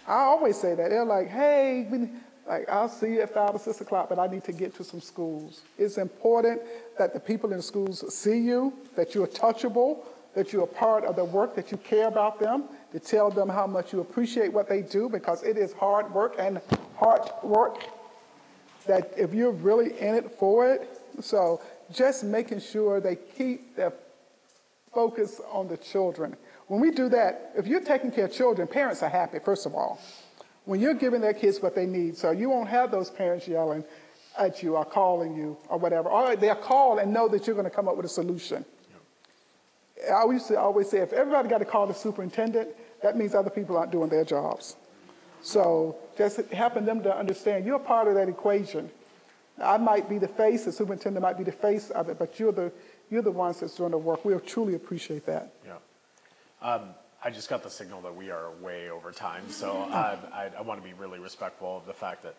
I always say that. They're like, hey, I'll see you at 5 or 6 o'clock, but I need to get to some schools. It's important that the people in the schools see you, that you're touchable, that you're a part of the work, that you care about them, to tell them how much you appreciate what they do, because it is hard work, that if you're really in it for it. So just making sure they keep their focus on the children. When we do that, if you're taking care of children, parents are happy, first of all. When you're giving their kids what they need, so you won't have those parents yelling at you or calling you or whatever, or they'll call and know that you're going to come up with a solution. I used to always say, if everybody got to call the superintendent, that means other people aren't doing their jobs. So just helping them to understand you're a part of that equation. I might be the face, the superintendent might be the face of it, but you're the ones that's doing the work. We truly appreciate that. Yeah. I just got the signal that we are way over time, so I want to be really respectful of the fact that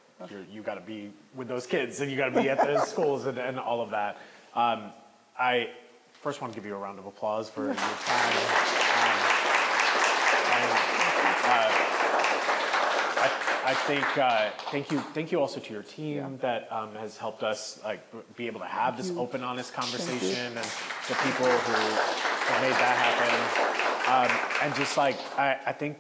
you got to be with those kids and you got to be at those schools and all of that. I first want to give you a round of applause for your time. I think thank you also to your team that has helped us be able to have this open, honest conversation, and the people who made that happen. And just I think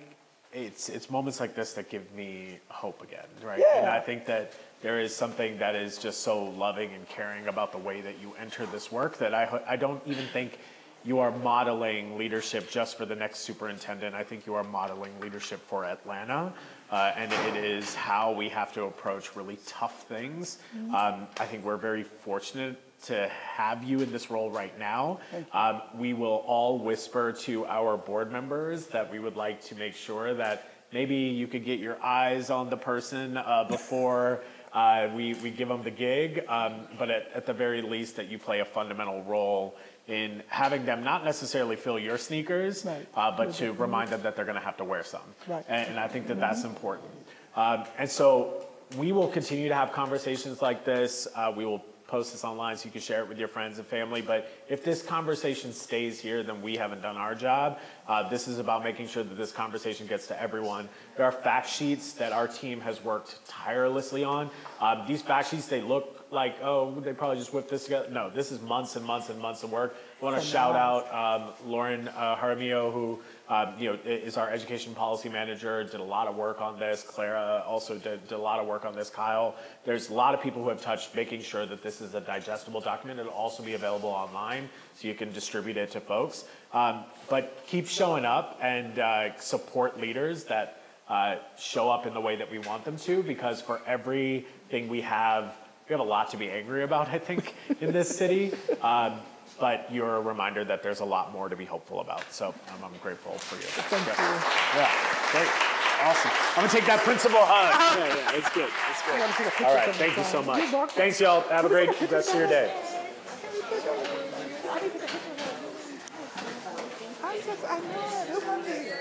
it's moments like this that give me hope again, right? Yeah. And I think that there is something that is just so loving and caring about the way that you enter this work that I don't even think you are modeling leadership just for the next superintendent. I think you are modeling leadership for Atlanta. And it is how we have to approach really tough things. I think we're very fortunate to have you in this role right now. We will all whisper to our board members that we would like to make sure that maybe you could get your eyes on the person before we give them the gig, but at the very least that you play a fundamental role in having them not necessarily fill your sneakers, but to remind them that they're going to have to wear some. Right. And I think that that's important. And so we will continue to have conversations like this. We will post this online so you can share it with your friends and family. But if this conversation stays here, then we haven't done our job. This is about making sure that this conversation gets to everyone. There are fact sheets that our team has worked tirelessly on. These fact sheets, they look like, oh, they probably just whipped this together. No, this is months and months and months of work. I want to shout out Lauren Jaramillo, who is our education policy manager, did a lot of work on this. Clara also did a lot of work on this. Kyle, there's a lot of people who have touched making sure that this is a digestible document. It'll also be available online so you can distribute it to folks. But keep showing up and support leaders that show up in the way that we want them to, because for everything we have a lot to be angry about, I think, in this city. But you're a reminder that there's a lot more to be hopeful about. So I'm grateful for you. Thank you. Yeah, great. Awesome. I'm going to take that principal hug. Yeah, it's good. It's good. All right, thank you so much. Thanks, y'all. Have a great rest of your day. I know it. Who was it?